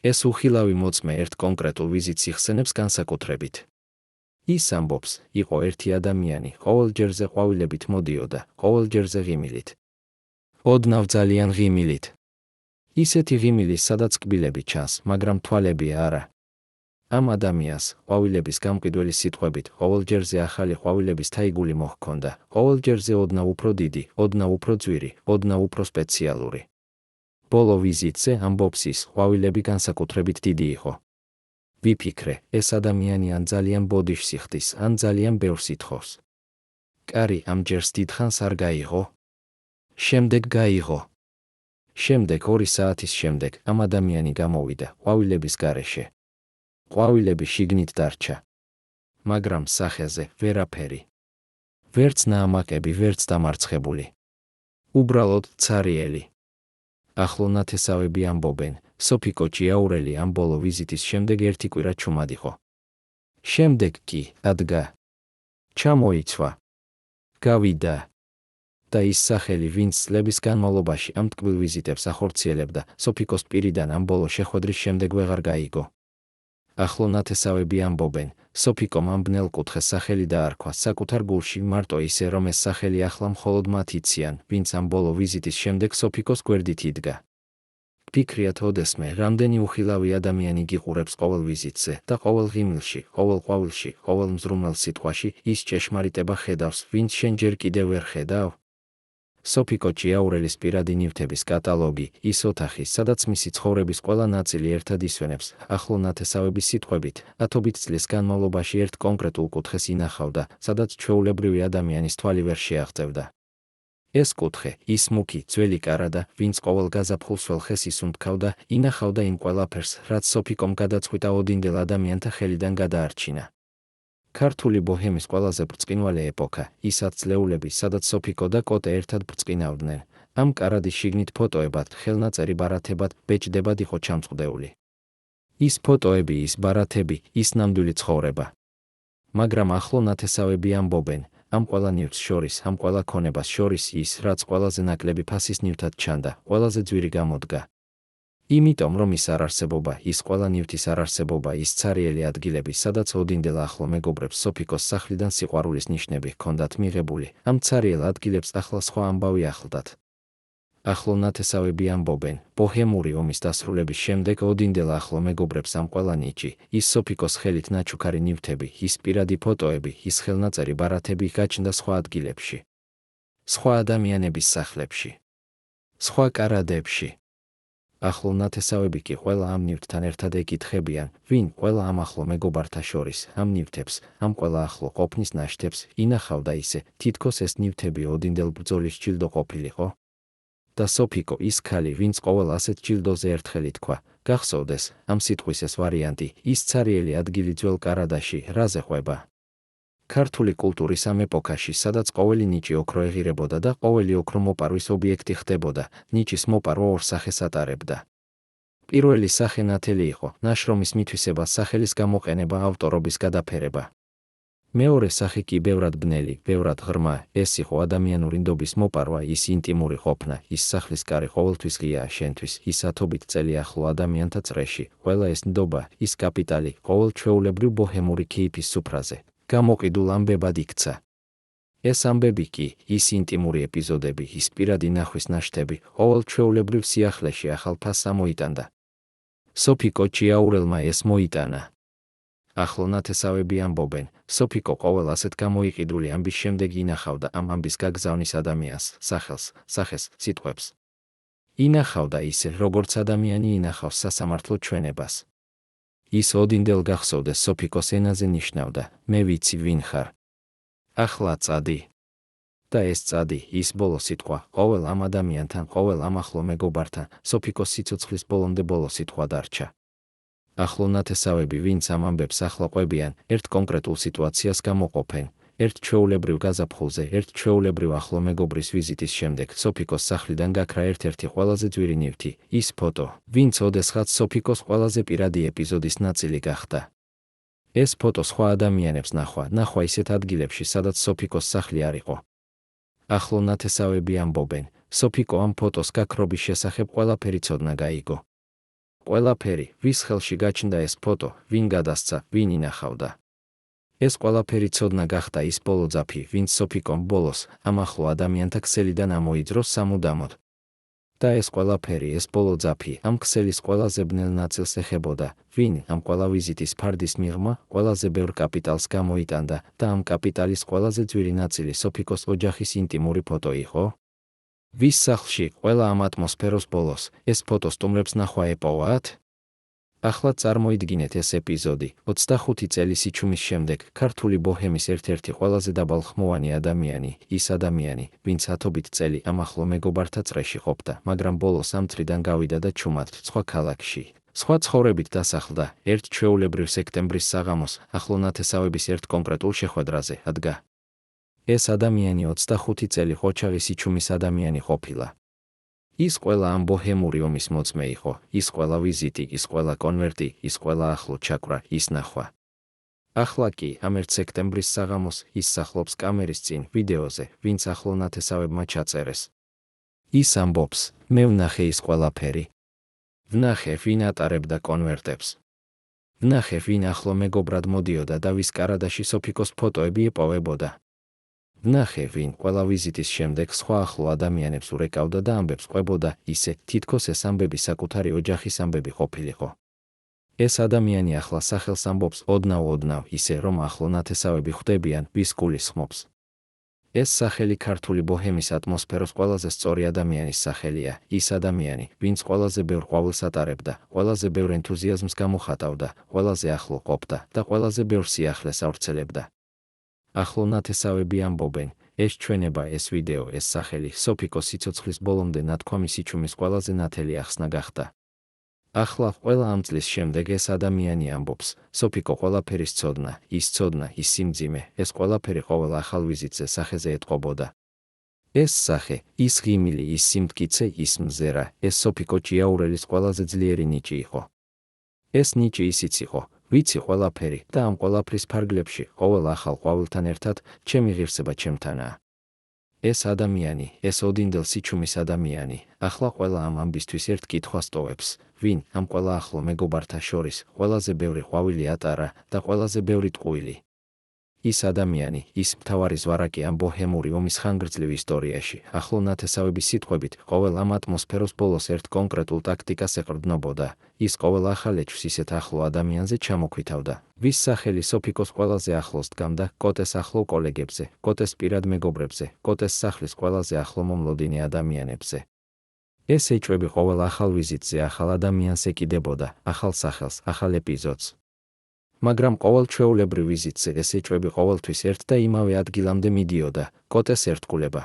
ეს უხილავი მოწმე ერთ კონკრეტულ ვიზიტს იხსენებს განსაკუთრებით. ის ამბობს, იყო ერთი ადამიანი, ყოველ ჯერზე ყვავილებით მოდიოდა, ყოველ ჯერზე ღიმილით. ოდნავ ძალიან ღიმილით. ისეთი ღიმილი, სადაც კბილები ჩანს, მაგრამ თვალები არა. ამ ადამიანს, ყვავილების გამყიდველი სიტყვებით, ყოველ ჯერზე ახალი ყვავილების თაიგული მოჰქონდა, ყოველ ჯერზე ოდნავ უფრო დიდი, ოდნავ უფრო ძვირი, ოდნავ უფრო სპეციალური. ბოლო ვიზიტზე, ამბობს ის, ყვავილები განსაკუთრებით დიდი იყო. ვიფიქრე, ეს ადამიანი ან ძალიან ბოდიშს იხდის, ან ძალიან ბევრს ითხოვს. კარი ამ ჯერს დიდხანს არ გაიღო? შემდეგ გაიღო. შემდეგ 2 საათის შემდეგ ამ ადამიანი გამოვიდა ყვავილების გარეშე. ყვავილები შიგნით დარჩა. მაგრამ სახეზე ვერაფერი. ვერც ნაამაკები, ვერც დამარცხებული. უბრალოდ ცარიელი. ახლო ნათესავები ამბობენ, სოფიკო ჭიაურელი ამ ბოლო ვიზიტის შემდეგ ერთი კვირა ჩუმად იყო. შემდეგ კი, ადგა. ჩამოიცვა. გავიდა. და ის სახელი, ვინც წლების განმავლობაში ამ ტკბილ ვიზიტებს ახორციელებდა, სოფიკოს პირიდან ამ ბოლო შეხვედრის შემდეგ ვეღარ გაიგო. ახლო ნათესავები ამბობენ, სოფიკომ ამ ბნელ კუთხეს სახელი დაარქვა საკუთარ გულში მარტო ისე, რომ ეს სახელი ახლა მხოლოდ მათ იციან, ვინც ამ ბოლო ვიზიტის შემდეგ სოფიკოს გვერდით იდგა. ვფიქრიათ ოდესმე, რამდენი უხილავი ადამიანი გიყურებს ყოველ ვიზიტზე და ყოველ ღიმილში, ყოველ ყვავილში, ყოველ მზრუნვალ სიტყვაში, ის ჭეშმარიტება ხედავს, ვინც შენ ჯერ კიდევ ვერ ხედავ? სოფიკო ჭიაურელის პირადი ნივთების კატალოგი, ის ოთახი, სადაც მისი ცხოვრების ყველა ნაწილი ერთად ისვენებს, ახლო ნათესავების სიტყვებით, ათობით წლის განმავლობაში ერთ კონკრეტულ კუთხეს ინახავდა, სადაც ჩვეულებრივი ადამიანის თვალი ვერ შეაღწევდა. ეს კუთხე, ის მუქი, ძველი კარადა, ვინც ყოველ გაზაფხულს ველხეს ისუნთქავდა, ინახავდა იმ ყველაფერს, რაც სოფიკომ გადაწყვიტა ოდინდელ ადამიანთა ხელიდან გადაარჩინა. ქართული ბოჰემის ყველაზე ბრწყინვალე ეპოქა, ის ათწლეულები, სადაც სოფიკო და კოტე ერთად ბრწყინავდნენ, ამ კარადის შიგნით ფოტოებად, ხელნაწერი ბარათებად, ბეჭდებად იყო ჩამწყვდეული. ის ფოტოები, ის ბარათები, ის ნამდვილი ცხოვრება. მაგრამ ახლო ნათესავები ამბობენ, ამ ყველა ნივთს შორის, ამ ყველა ქონებას შორის ის, რაც ყველაზე ნაკლები ფასის ნივთად ჩანდა, ყველაზე ძვირი გამოდგა. იმიტომ, რომ ის არარსებობა, ის ყველა ნივთის არარსებობა, ის ცარიელი ადგილები, სადაც ოდინდელ ახლო მეგობრებს სოფიკოს სახლიდან სიყვარულის ნიშნები ჰქონდათ მიღებული, ამ ცარიელ ადგილებს ახლა სხვა ამბავი ახლდათ. ახლო ნათესავები ამბობენ, ბოჰემური ომის დასრულების შემდეგ ოდინდელ ახლო მეგობრებს ამ ყველა ნიჭი, ის სოფიკოს ხელით ნაჩუქარი ნივთები, ის პირადი ფოტოები, ის ხელნაწერი ბარათები გაჩნდა სხვა ადგილებში. სხვა ადამიანების სახლებში. სხვა კარადებში. ახლო ნათესავები კი ყველა ამ ნივთთან ერთად ეკითხებიან, ვინ ყველა ამ ახლო მეგობართა შორის, ამ ნივთებს, ამ ყველა ახლო ყოფნის ნაშთებს, ინახავდა ისე, თითქოს ეს ნივთები ოდინდელ ბრძოლის ჯილდო ყოფილიყო? და სოფიკო ის ქალი, ვინც ყოველ ასეთ ჯილდოზე ერთხელ ითქვა, გახსოვდეს, ამ სიტყვის ეს ვარიანტი, ის ცარიელი ადგილი ძველ კარადაში, რაზე ყვება? ქართული კულტურის ამ ეპოქაში, სადაც ყოველი ნიჭი ოქრო ეღირებოდა და ყოველი ოქრო მოპარვის ობიექტი ხდებოდა, ნიჭის მოპარვა ორ სახეს ატარებდა. პირველი სახე ნათელი იყო, ნაშრომის მითვისება, სახელის გამოყენება, ავტორობის გადაფერება. მეორე სახე კი ბევრად ბნელი, ბევრად ღრმა, ეს იყო ადამიანური ნდობის მოპარვა, ის ინტიმური ყოფნა, ის სახლის კარი ყოველთვის ღიაა შენთვის, ის ათობით წელი ახლო ადამიანთა წრეში, ყველა ეს ნდობა, ის კაპიტალი, ყოველ ჩვეულებრივ ბოჰემური ქეიფის სუფრაზე, გამოყიდულ ამბებად იქცა. ეს ამბები კი, ის ინტიმური ეპიზოდები, ის პირადი ნახვის ნაშთები, ყოველ ჩვეულებრივ სიახლეში ახალ ფასს ამოიტანდა. სოფიკო ჭიაურელმა ეს მოიტანა. ახლო ნათესავები ამბობენ, სოფიკო ყოველ ასეთ გამოიყიდული ამბის შემდეგ ინახავდა ამ ამბის გაგზავნის ადამიანს, სახეს, სიტყვებს. ინახავდა ისე, როგორც ადამიანი ინახავს სასამართლო ჩვენებას. ის ოდინდელ გახსოვდეს სოფიკოს ენაზე ნიშნავდა, მე ვიცი ვინ ხარ. ახლა წადი. და ეს წადი, ის ბოლო სიტყვა, ყოველ ამ ადამიანთან, ყოველ ამ ახლო მეგობართან, სოფიკოს სიცოცხლის ბოლომდე ბოლო სიტყვა დარჩა. ახლო ნათესავები, ვინც ამ ამბებს ახლა ყვებიან, ერთ კონკრეტულ სიტუაციას გამოყოფენ, ერთ ჩვეულებრივ გაზაფხულზე, ერთ ჩვეულებრივ ახლო მეგობრის ვიზიტის შემდეგ, სოფიკოს სახლიდან გაქრა ერთ-ერთი ყველაზე ძვირი ნივთი, ის ფოტო, ვინც ოდესღაც სოფიკოს ყველაზე პირადი ეპიზოდის ნაწილი გახდა. ეს ფოტო სხვა ადამიანებს ნახვა ისეთ ადგილებში, სადაც სოფიკოს სახლი არ იყო. ახლო ნათესავები ამბობენ, სოფიკო ამ ფოტოს გაქრობის შესახებ ყველაფერი ცოდნა გაიგო. ყველაფერი, ვის ხელში გაჩნდა ეს ფოტო, ვინ გადასცა, ვინ ინახავდა. ეს ყველაფერი ცოდნა გახდა ის ბოლო ძაფი, ვინც სოფიკომ ბოლოს ამ ახლო ადამიანთა ქსელიდან ამოიძრო სამუდამოდ. და ეს ყველაფერი, ეს ბოლო ძაფი, ამ ქსელის ყველაზე ბნელ ნაწილს ეხებოდა, ვინ ამ ყველა ვიზიტის ფარდის მიღმა, ყველაზე ბევრ კაპიტალს გამოიტანდა და ამ კაპიტალის ყველაზე ძვირი ნაწილი სოფიკოს ოჯახის ინტიმური ფოტო იყო. ვის სახლში, ყველა ამ ატმოსფეროს ბოლოს, ეს ფოტო სტუმრებს ნახვა ეპოვათ? ახლა წარმოიდგინეთ ეს ეპიზოდი, 25 წელი სიჩუმის შემდეგ, ქართული ბოჰემის ერთ-ერთი ყველაზე დაბალხმოვანი ადამიანი, ის ადამიანი, ვინც ათობით წელი ამ ახლო მეგობართა წრეში ყოფდა, მაგრამ ბოლოს ამ წრიდან გავიდა და ჩუმად სხვა ქალაქში, სხვა ცხოვრებით დასახლდა, ერთ ჩვეულებრივ სექტემბრის საღამოს, ახლო ნათესავების ერთ კონკრეტულ შეხვედრაზე ადგა. ეს ადამიანი 25 წელი ყოჩაღი სიჩუმის ადამიანი ყოფილა. ის ყველა ამ ბოჰემური ომის მოწმე იყო, ის ყველა ვიზიტი, ის ყველა კონვერტი, ის ყველა ახლო ჩაქვრა, ის ნახვა. ახლა კი, ამ 1 სექტემბრის საღამოს, ის სახლობს კამერის წინ, ვიდეოზე, ვინც ახლო ნათესავებმა ჩაწერეს. ის ამბობს, მე ვნახე ის ყველაფერი. ვნახე, ვინ ატარებდა კონვერტებს. ვნახე, ვინ ახლო მეგობრად მოდიოდა და ვის კარადაში სოფიკოს ფოტოები ეპოვებოდა. ვნახე, ვინ ყველა ვიზიტის შემდეგ სხვა ახლო ადამიანებს ურეკავდა და ამბებს ყვებოდა, ისე, თითქოს ეს ამბები საკუთარი ოჯახის ამბები ყოფილიყო. ეს ადამიანი ახლა სახელს ამბობს ოდნავ, ისე, რომ ახლო ნათესავები ხვდებიან, ვის გულისხმობს. ეს სახელი ქართული ბოჰემის ატმოსფეროს ყველაზე სწორი ადამიანის სახელია, ის ადამიანი, ვინც ყველაზე ბევრ ყვავილს ატარებდა, ყველაზე ბევრ ენთუზიაზმს გამოხატავდა, ყველაზე ახლო ყოფდა და ყველაზე ბევრ სიახლეს ავრცელებდა. ახლო ნათესავები ამბობენ, ეს ჩვენება, ეს ვიდეო, ეს სახელი, სოფიკოს სიცოცხლის ბოლომდე ნათქვამი სიჩუმის ყველაზე ნათელი ახსნა გახდა. ახლა, ყველა ამ წლის შემდეგ ეს ადამიანი ამბობს, სოფიკო ყველაფერის ცოდნა, ის სიმძიმე, ეს ყველაფერი ყოველ ახალ ვიზიტზე სახეზე ეტყობოდა. ეს სახე, ის ღიმილი, ის სიმტკიცე, ის მზერა, ეს სოფიკო ჭიაურელის ყველაზე ძლიერი ნიჭი იყო. ეს ნიჭი ისიც იყო, ვიცი ყველაფერი და ამ ყველაფრის ფარგლებში, ყოველ ახალ ყვავილთან ერთად, ჩემი ღირსება ჩემთანაა. ეს ადამიანი, ეს ოდინდელ სიჩუმის ადამიანი, ახლა ყველა ამ ამბისთვის ერთ კითხვას ტოვებს, ვინ ამ ყველა ახლო მეგობართა შორის, ყველაზე ბევრი ყვავილი ატარა და ყველაზე ბევრი ტყუილი. ის ადამიანი, ის მთავარი ზვარაკი ამ ბოჰემური ომის ხანგრძლივ ისტორიაში, ახლო ნათესავების სიტყვებით, ყოველ ამ ატმოსფეროს ბოლოს ერთ კონკრეტულ ტაქტიკას ეყრდნობოდა, ის ყოველ ახალ ეჭვს ისეთ ახლო ადამიანზე ჩამოქვითავდა, ვის სახელი სოფიკოს ყველაზე ახლოს დგამდა, კოტეს ახლო კოლეგებზე, კოტეს პირად მეგობრებზე, კოტეს სახლის ყველაზე ახლო მომლოდინე ადამიანებზე. ეს ეჭვები ყოველ ახალ ვიზიტზე ახალ ადამიანს ეკიდებოდა, ახალ სახელს, ახალ ეპიზოდს. მაგრამ ყოველ ჩვეულებრივ ვიზიტზე ეს ეჭვები ყოველთვის ერთ და იმავე ადგილამდე მიდიოდა, კოტეს ერთგულება.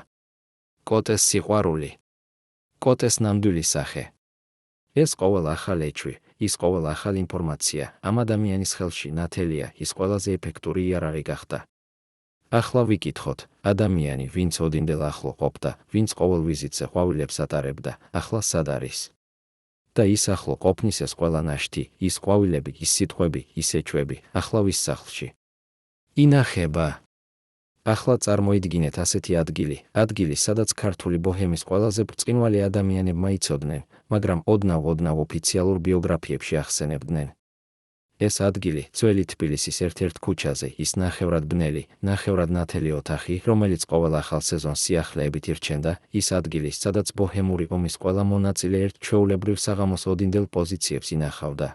კოტეს სიყვარული. კოტეს ნამდვილი სახე. ეს ყოველ ახალ ეჭვი, ის ყოველ ახალ ინფორმაცია, ამ ადამიანის ხელში ნათელია, ის ყველაზე ეფექტური იარაღი გახდა. ახლა ვიკითხოთ, ადამიანი, ვინც ოდინდელ ახლო ყოფდა, ვინც ყოველ ვიზიტზე ყვავილებს ატარებდა, ახლა სად არის? და ის ახლო ყოფნის ეს ყველა ნაშთი, ის ყვავილები, ის სიტყვები, ის ეჭვები, ახლა ვის სახლში ინახება? ახლა წარმოიდგინეთ ასეთი ადგილი, სადაც ქართული ბოჰემის ყველაზე ბრწყინვალე ადამიანებმა იცოდნენ, მაგრამ ოდნავ ოფიციალურ ბიოგრაფიებში ახსენებდნენ. ეს ადგილი ძველი თბილისის ერთ-ერთ ქუჩაზე, ის ნახევრად ბნელი, ნახევრად ნათელი ოთახი, რომელიც ყოველ ახალ სეზონს სიახლეებით ირჩენდა, ის ადგილი, სადაც ბოჰემური ომის ყველა მონაწილე ერთ ჩვეულებრივ საღამოს ოდინდელ პოზიციებს ინახავდა.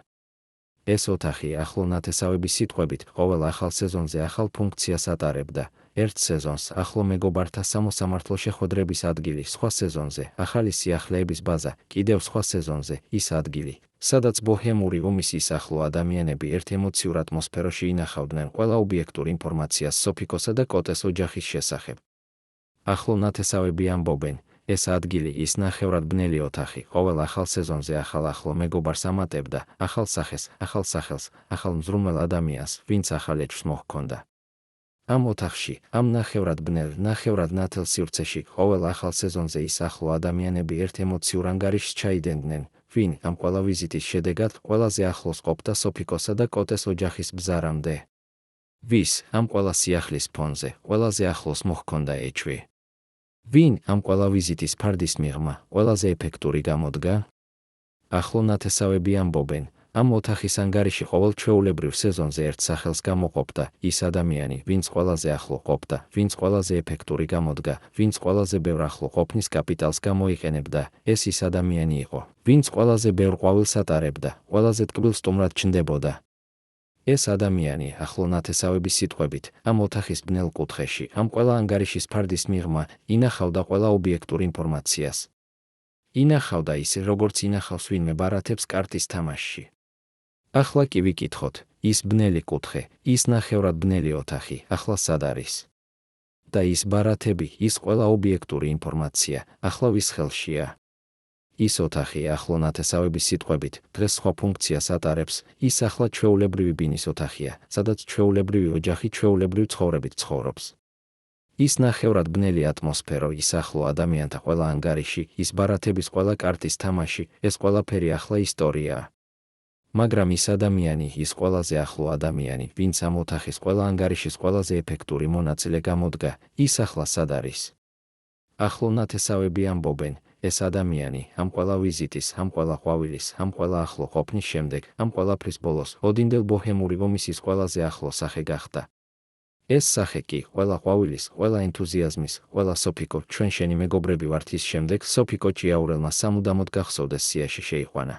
ეს ოთახი ახლო ნათესავების სიტყვებით ყოველ ახალ სეზონზე ახალ ფუნქციას ატარებდა. ერთ სეზონს ახლო მეგობართა სამოსამართლო შეხვედრების ადგილი, სხვა სეზონზე ახალი სიახლეების ბაზა, კიდევ სხვა სეზონზე ის ადგილი, სადაც ბოჰემური ომის ის ახლო ადამიანები ერთ ემოციურ ატმოსფეროში ინახავდნენ ყველა ობიექტურ ინფორმაციას სოფიკოსა და კოტეს ოჯახის შესახებ. ახლო ნათესავები ამბობენ, ეს ადგილი, ის ნახევრად ბნელი ოთახი, ყოველ ახალ სეზონზე ახალ ახლო მეგობარს ამატებდა, ახალ სახელს, ახალ მზრუნველ ადამიანს, ვინც ახალ ეჭვს მოჰქონდა. ამ ოთახში, ამ ნახევრად ბნელ, ნახევრად ნათელ სივრცეში, ყოველ ახალ სეზონზე ის ახლო ადამიანები ერთ ემოციურ ანგარიშს ჩაიდენდნენ, ვინ ამ ყველა ვიზიტის შედეგად ყველაზე ახლოს ყოფდა სოფიკოსა და კოტეს ოჯახის ბზარამდე. ვის ამ ყველა სიახლის ფონზე ყველაზე ახლოს მოჰქონდა ეჭვი? ვინ ამ ყველა ვიზიტის ფარდის მიღმა ყველაზე ეფექტური გამოდგა? ახლო ნათესავები ამბობენ, ამ ოთახის ანგარიში ყოველ ჩვეულებრივ სეზონზე ერთ სახელს გამოყოფდა, ის ადამიანი, ვინც ყველაზე ახლო ყოფდა, ვინც ყველაზე ეფექტური გამოდგა, ვინც ყველაზე ბევრ ახლო ყოფნის კაპიტალს გამოიყენებდა, ეს ის ადამიანი იყო, ვინც ყველაზე ბევრ ყვავილს ატარებდა, ყველაზე ტკბილ სტუმრად ჩნდებოდა. ეს ადამიანი, ახლო ნათესავების სიტყვებით, ამ ოთახის ბნელ კუთხეში, ამ ყველა ანგარიშის ფარდის მიღმა, ინახავდა ყველა ობიექტურ ინფორმაციას. ინახავდა ისე, როგორც ინახავს ვინმე ბარათებს კარტის თამაშში. ახლა კი ვიკითხოთ, ის ბნელი კუთხე, ის ნახევრად ბნელი ოთახი, ახლა სად არის? და ის ბარათები, ის ყველა ობიექტური ინფორმაცია, ახლა ვის ხელშია? ის ოთახი, ახლო ნათესავების სიტყვებით, დღეს სხვა ფუნქციას ატარებს, ის ახლა ჩვეულებრივი ბინის ოთახია, სადაც ჩვეულებრივი ოჯახი ჩვეულებრივ ცხოვრებით ცხოვრობს. ის ნახევრად ბნელი ატმოსფერო, ის ახლო ადამიანთა ყველა ანგარიში, ის ბარათების ყველა კარტის თამაში, ეს ყველაფერი ახლა ისტორიაა. მაგრამ ის ადამიანი, ის ყველაზე ახლო ადამიანი, ვინც ამ ოთახის ყველა ანგარიშის ყველაზე ეფექტური მონაწილე გამოდგა, ის ახლა სად არის? ახლო ნათესავები ამბობენ, ეს ადამიანი, ამ ყველა ვიზიტის, ამ ყველა ყვავილის, ამ ყველა ახლო ყოფნის შემდეგ, ამ ყველაფრის ბოლოს, ოდინდელ ბოჰემური ომის ის ყველაზე ახლო სახე გახდა. ეს სახე კი, ყველა ყვავილის, ყველა ენთუზიაზმის, ყველა სოფიკო, ჩვენ შენი მეგობრები ვართ ის შემდეგ, სოფიკო ჭიაურელმა სამუდამოდ გახსოვდეს სიაში შეიყვანა.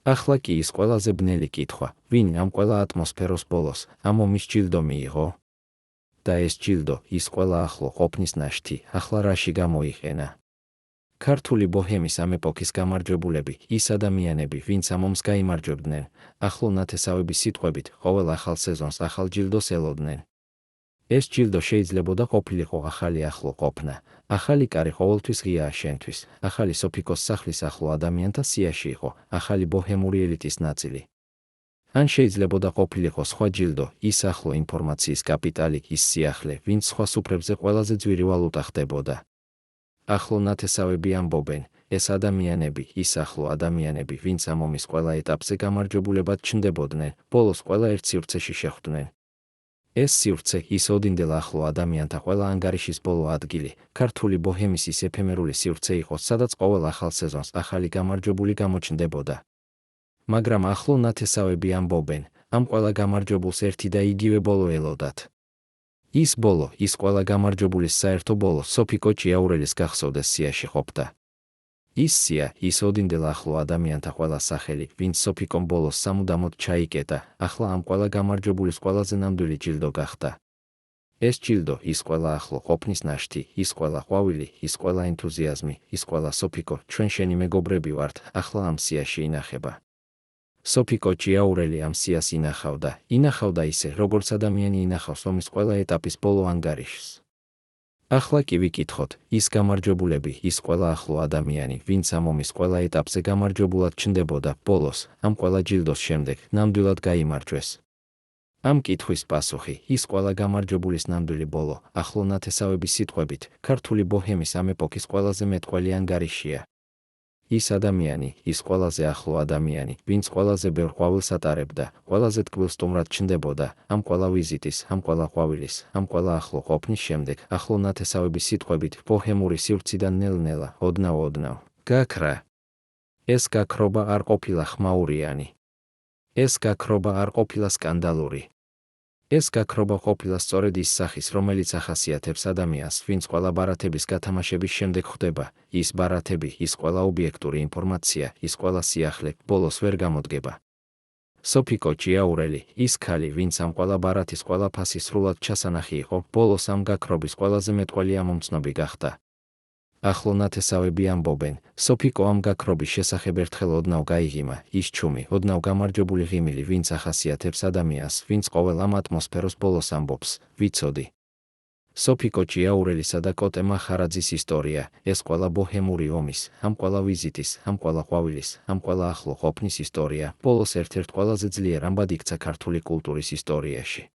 ახლა კი ის ყველაზე ბნელი კითხვა, ვინ ამ ყველა ატმოსფეროს ბოლოს, ამ ომის ჯილდო მიიღო? და ეს ჯილდო, ის ყველა ახლო ყოფნის ნაშთი, ახლა რაში გამოიყენა? ქართული ბოჰემის ამ ეპოქის გამარჯვებულები, ის ადამიანები, ვინც ამ ომს გაიმარჯვებდნენ, ახლო ნათესავების სიტყვებით, ყოველ ახალ სეზონს ახალ ჯილდოს ელოდნენ. ეს ჯილდო შეიძლებოდა ყოფილიყო ახალი ახლო ყოფნა, ახალი კარი ყოველთვის ღიაა შენთვის, ახალი სოფიკოს სახლის ახლო ადამიანთა სიაში იყო, ახალი ბოჰემური ელიტის ნაწილი. ან შეიძლებოდა ყოფილიყო სხვა ჯილდო, ის ახლო ინფორმაციის კაპიტალი, ის სიახლე, ვინც სხვა სუფრებზე ყველაზე ძვირი ვალუტა ხდებოდა. ახლო ნათესავები ამბობენ, ეს ადამიანები, ის ახლო ადამიანები, ვინც ამ ომის ყველა ეტაპზე გამარჯვებულებად ჩნდებოდნენ, ბოლოს ყველა ერთ სივრცეში შეხვდნენ. ეს სივრცე, ის ოდინდელ ახლო ადამიანთა ყველა ანგარიშის ბოლო ადგილი, ქართული ბოჰემის ის ეფემერული სივრცე იყო, სადაც ყოველ ახალ სეზონს ახალი გამარჯვებული გამოჩნდებოდა. მაგრამ ახლო ნათესავები ამბობენ, ამ ყველა გამარჯვებულს ერთი და იგივე ბოლო ელოდათ. ის ბოლო, ის ყველა გამარჯვებულის საერთო ბოლო, სოფიკო ჭიაურელის გახსოვდეს სიაში ყოფდა. ის სია, ის ოდინდელ ახლო ადამიანთა ყველა სახელი, ვინც სოფიკომ ბოლოს სამუდამოდ ჩაიკეტა, ახლა ამ ყველა გამარჯვებულის ყველაზე ნამდვილი ჯილდო გახდა. ეს ჯილდო, ის ყველა ახლო ყოფნის ნაშთი, ის ყველა ყვავილი, ის ყველა ენთუზიაზმი, ის ყველა სოფიკო, ჩვენ შენი მეგობრები ვართ, ახლა ამ სიაში ინახება. სოფიკო ჭიაურელი ამ სიას ინახავდა ისე, როგორც ადამიანი ინახავს ომის ყველა ეტაპის ბოლო ანგარიშს. ახლა კი ვიკითხოთ, ის გამარჯვებულები, ის ყველა ახლო ადამიანი, ვინც ამ ომის ყველა ეტაპზე გამარჯვებულად ჩნდებოდა, ბოლოს, ამ ყველა ჯილდოს შემდეგ, ნამდვილად გაიმარჯვეს. ამ კითხვის პასუხი, ის ყველა გამარჯვებულის ნამდვილი ბოლო, ახლო ნათესავების სიტყვებით, ქართული ბოჰემის ამ ეპოქის ყველაზე მეტყველი ანგარიშია. ის ადამიანი, ის ყველაზე ახლო ადამიანი, ვინც ყველაზე ბევრ ყვავილს ატარებდა, ყველაზე ტკბილ სტუმრად ჩნდებოდა, ამ ყველა ვიზიტის, ამ ყველა ყვავილის, ამ ყველა ახლო ყოფნის შემდეგ, ახლო ნათესავების სიტყვებით, ბოჰემური სივრციდან ნელ-ნელა, ოდნავ-ოდნავ, გაქრა. ეს გაქრობა არ ყოფილა ხმაურიანი. ეს გაქრობა არ ყოფილა სკანდალური. ეს გაქრობა ყოფილა სწორედ ის სახის, რომელიც ახასიათებს ადამიანს, ვინც ყველა ბარათების გათამაშების შემდეგ ხვდება, ის ბარათები, ის ყველა ობიექტური ინფორმაცია, ის ყველა სიახლე, ბოლოს ვერ გამოდგება. სოფიკო ჭიაურელი, ის ქალი, ვინც ამ ყველა ბარათის ყველა ფასი სრულად ჩასანახი იყო, ბოლოს ამ გაქრობის ყველაზე მეტყველი ამომცნობი გახდა. ახლო ნათესავები ამბობენ, სოფიკო ამ გაქრობის შესახებ ერთხელ ოდნავ გაიღიმა, ის ჩუმი, ოდნავ გამარჯვებული ღიმილი, ვინც ახასიათებს ადამიანს, ვინც ყოველ ამ ატმოსფეროს ბოლოს ამბობს, ვიცოდი. სოფიკო ჭიაურელისა და კოტე მახარაძის ისტორია, ეს ყველა ბოჰემური ომის, ამ ყველა ვიზიტის, ამ ყველა ყვავილის, ამ ყველა ახლო ყოფნის ისტორია, ბოლოს ერთ-ერთ ყველაზე ძლიერ ამბად იქცა ქართული კულტურის ისტორიაში.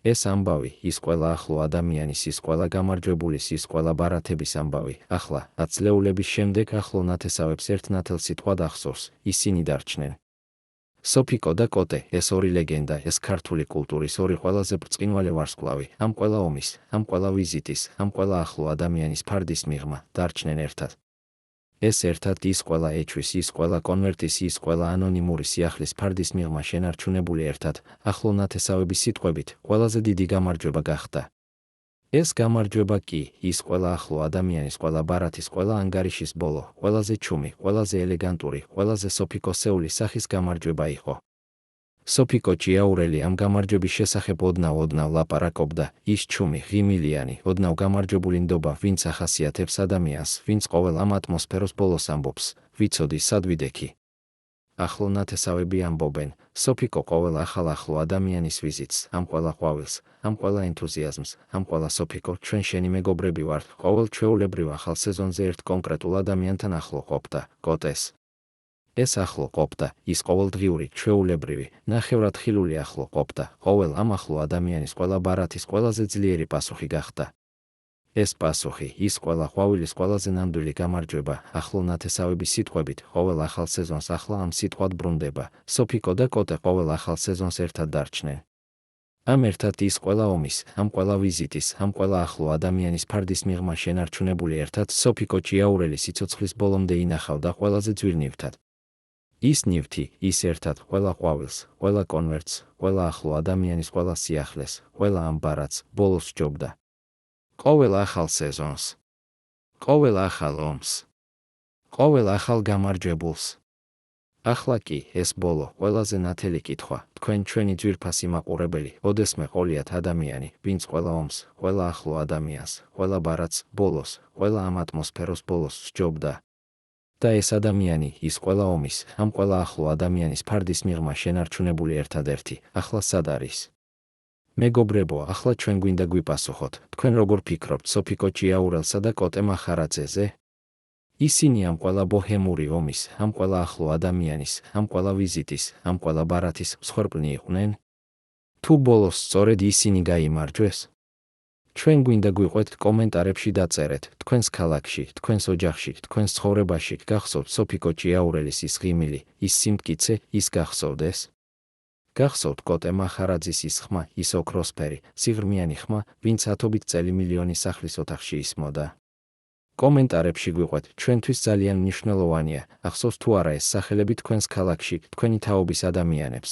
ეს ამბავი, ის ყველა ახლო ადამიანის, ის ყველა გამარჯვებულის, ის ყველა ბარათების ამბავი, ახლა, ათწლეულების შემდეგ ახლო ნათესავებს ერთ ნათელ სიტყვად ახსოვს, ისინი დარჩნენ. სოფიკო და კოტე, ეს ორი ლეგენდა, ეს ქართული კულტურის ორი ყველაზე ბრწყინვალე ვარსკვლავი, ამ ყველა ომის, ამ ყველა ვიზიტის, ამ ყველა ახლო ადამიანის ფარდის მიღმა, დარჩნენ ერთად. ეს ერთად ის ყველა ეჩვის, ის ყველა კონვერტის, ის ყველა ანონიმური სიახლის ფარდის მიღმა შენარჩუნებული ერთად, ახლო ნათესავების სიტყვებით, ყველაზე დიდი გამარჯვება გახდა. ეს გამარჯვება კი, ის ყველა ახლო ადამიანის, ყველა ბარათის, ყველა ანგარიშის ბოლო, ყველაზე ჩუმი, ყველაზე ელეგანტური, ყველაზე სოფიკოსეული სახის გამარჯვება იყო. სოფიკო ჭიაურელი ამ გამარჯვების შესახებ ოდნავ-ოდნავ ლაპარაკობდა, ის ჩუმი, ღიმილიანი, ოდნავ გამარჯვებული ნდობა, ვინც ახასიათებს ადამიანს, ვინც ყოველ ამ ატმოსფეროს ბოლოს ამბობს, ვიცოდი სად ვიდექი. ახლო ნათესავები ამბობენ, სოფიკო ყოველ ახალ ახლო ადამიანის ვიზიტს, ამ ყველა ყვავილს, ამ ყველა ენთუზიაზმს, ამ ყველა სოფიკო, ჩვენ შენი მეგობრები ვართ, ყოველ ჩვეულებრივ ახალ სეზონზე ერთ კონკრეტულ ადამიანთან ახლო ყოფდა, კოტეს. ეს ახლო ყოფდა, ის ყოველდღიური, ჩვეულებრივი, ნახევრად ხილული ახლო ყოფდა, ყოველ ამ ახლო ადამიანის ყველა ბარათის ყველაზე ძლიერი პასუხი გახდა. ეს პასუხი, ის ყველა ყვავილის ყველაზე ნამდვილი გამარჯვება, ახლო ნათესავების სიტყვებით, ყოველ ახალ სეზონს ახლა ამ სიტყვად ბრუნდება, სოფიკო და კოტე ყოველ ახალ სეზონს ერთად დარჩნენ. ამ ერთად ის ყველა ომის, ამ ყველა ვიზიტის, ამ ყველა ახლო ადამიანის ფარდის მიღმა შენარჩუნებული ერთად სოფიკო ჭიაურელი სიცოცხლის ბოლომდე ინახავდა ყველაზე ძვირ ნივთად. ის ნივთი, ის ერთად ყველა ყვავილს, ყველა კონვერტს, ყველა ახლო ადამიანის ყველა სიახლეს, ყველა ამ ბარათს, ბოლოს სჯობდა. ყოველ ახალ სეზონს, ყოველ ახალ ომს, ყოველ ახალ გამარჯვებულს. ახლა კი, ეს ბოლო, ყველაზე ნათელი კითხვა, თქვენ ჩვენი ძვირფასი მაყურებელი, ოდესმე ყოლიათ ადამიანი, ვინც ყველა ომს, ყველა ახლო ადამიანს, ყველა ბარათს, ბოლოს, ყველა ამ ატმოსფეროს ბოლოს სჯობდა. და ეს ადამიანი, ის ყველა ომის, ამ ყველა ახლო ადამიანის ფარდის მიღმა შენარჩუნებული ერთადერთი, ახლა სად არის? მეგობრებო, ახლა ჩვენ გვინდა გვიპასუხოთ, თქვენ როგორ ფიქრობთ სოფიკო ჭიაურელსა და კოტე მახარაძეზე? ისინი ამ ყველა ბოჰემური ომის, ამ ყველა ახლო ადამიანის, ამ ყველა ვიზიტის, ამ ყველა ბარათის მსხვერპლნი იყვნენ? თუ ბოლოს სწორედ ისინი გაიმარჯვეს? ჩვენ გვინდა გვიყვეთ კომენტარებში დაწერეთ, თქვენს ქალაქში, თქვენს ოჯახში, თქვენს ცხოვრებაში გახსოვთ სოფიკო ჭიაურელის ის ღიმილი, ის სიმტკიცე, ის გახსოვდეს? გახსოვთ კოტე მახარაძის ის ხმა, ის ოქროსფერი, სიღრმიანი ხმა, ვინც ათობით წელი მილიონი სახლის ოთახში ისმოდა? კომენტარებში გვიყვეთ, ჩვენთვის ძალიან მნიშვნელოვანია, ახსოვს თუ არა ეს სახელები თქვენს ქალაქში, თქვენი თაობის ადამიანებს.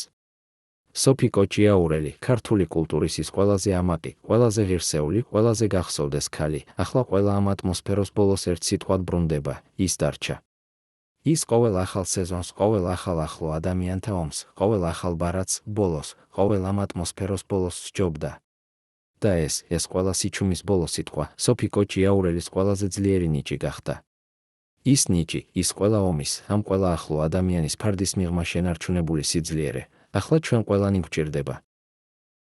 სოფიკო ჭიაურელი, ქართული კულტურის ის ყველაზე ამაყი, ყველაზე ღირსეული, ყველაზე გახსოვდეს ქალი, ახლა ყველა ამ ატმოსფეროს ბოლოს ერთ სიტყვად ბრუნდება, ის დარჩა. ის ყოველ ახალ სეზონს, ყოველ ახალ ახლო ადამიანთა ომს, ყოველ ახალ ბარათს, ბოლოს, ყოველ ამ ატმოსფეროს ბოლოს სჯობდა. და ეს ყველა სიჩუმის ბოლო სიტყვა, სოფიკო ჭიაურელის ყველაზე ძლიერი ნიჭი გახდა. ის ნიჭი, ის ყველა ომის, ამ ყველა ახლო ადამიანის ფარდის მიღმა შენარჩუნებული სიძლიერე, ახლა ჩვენ ყველანი გვჭირდება.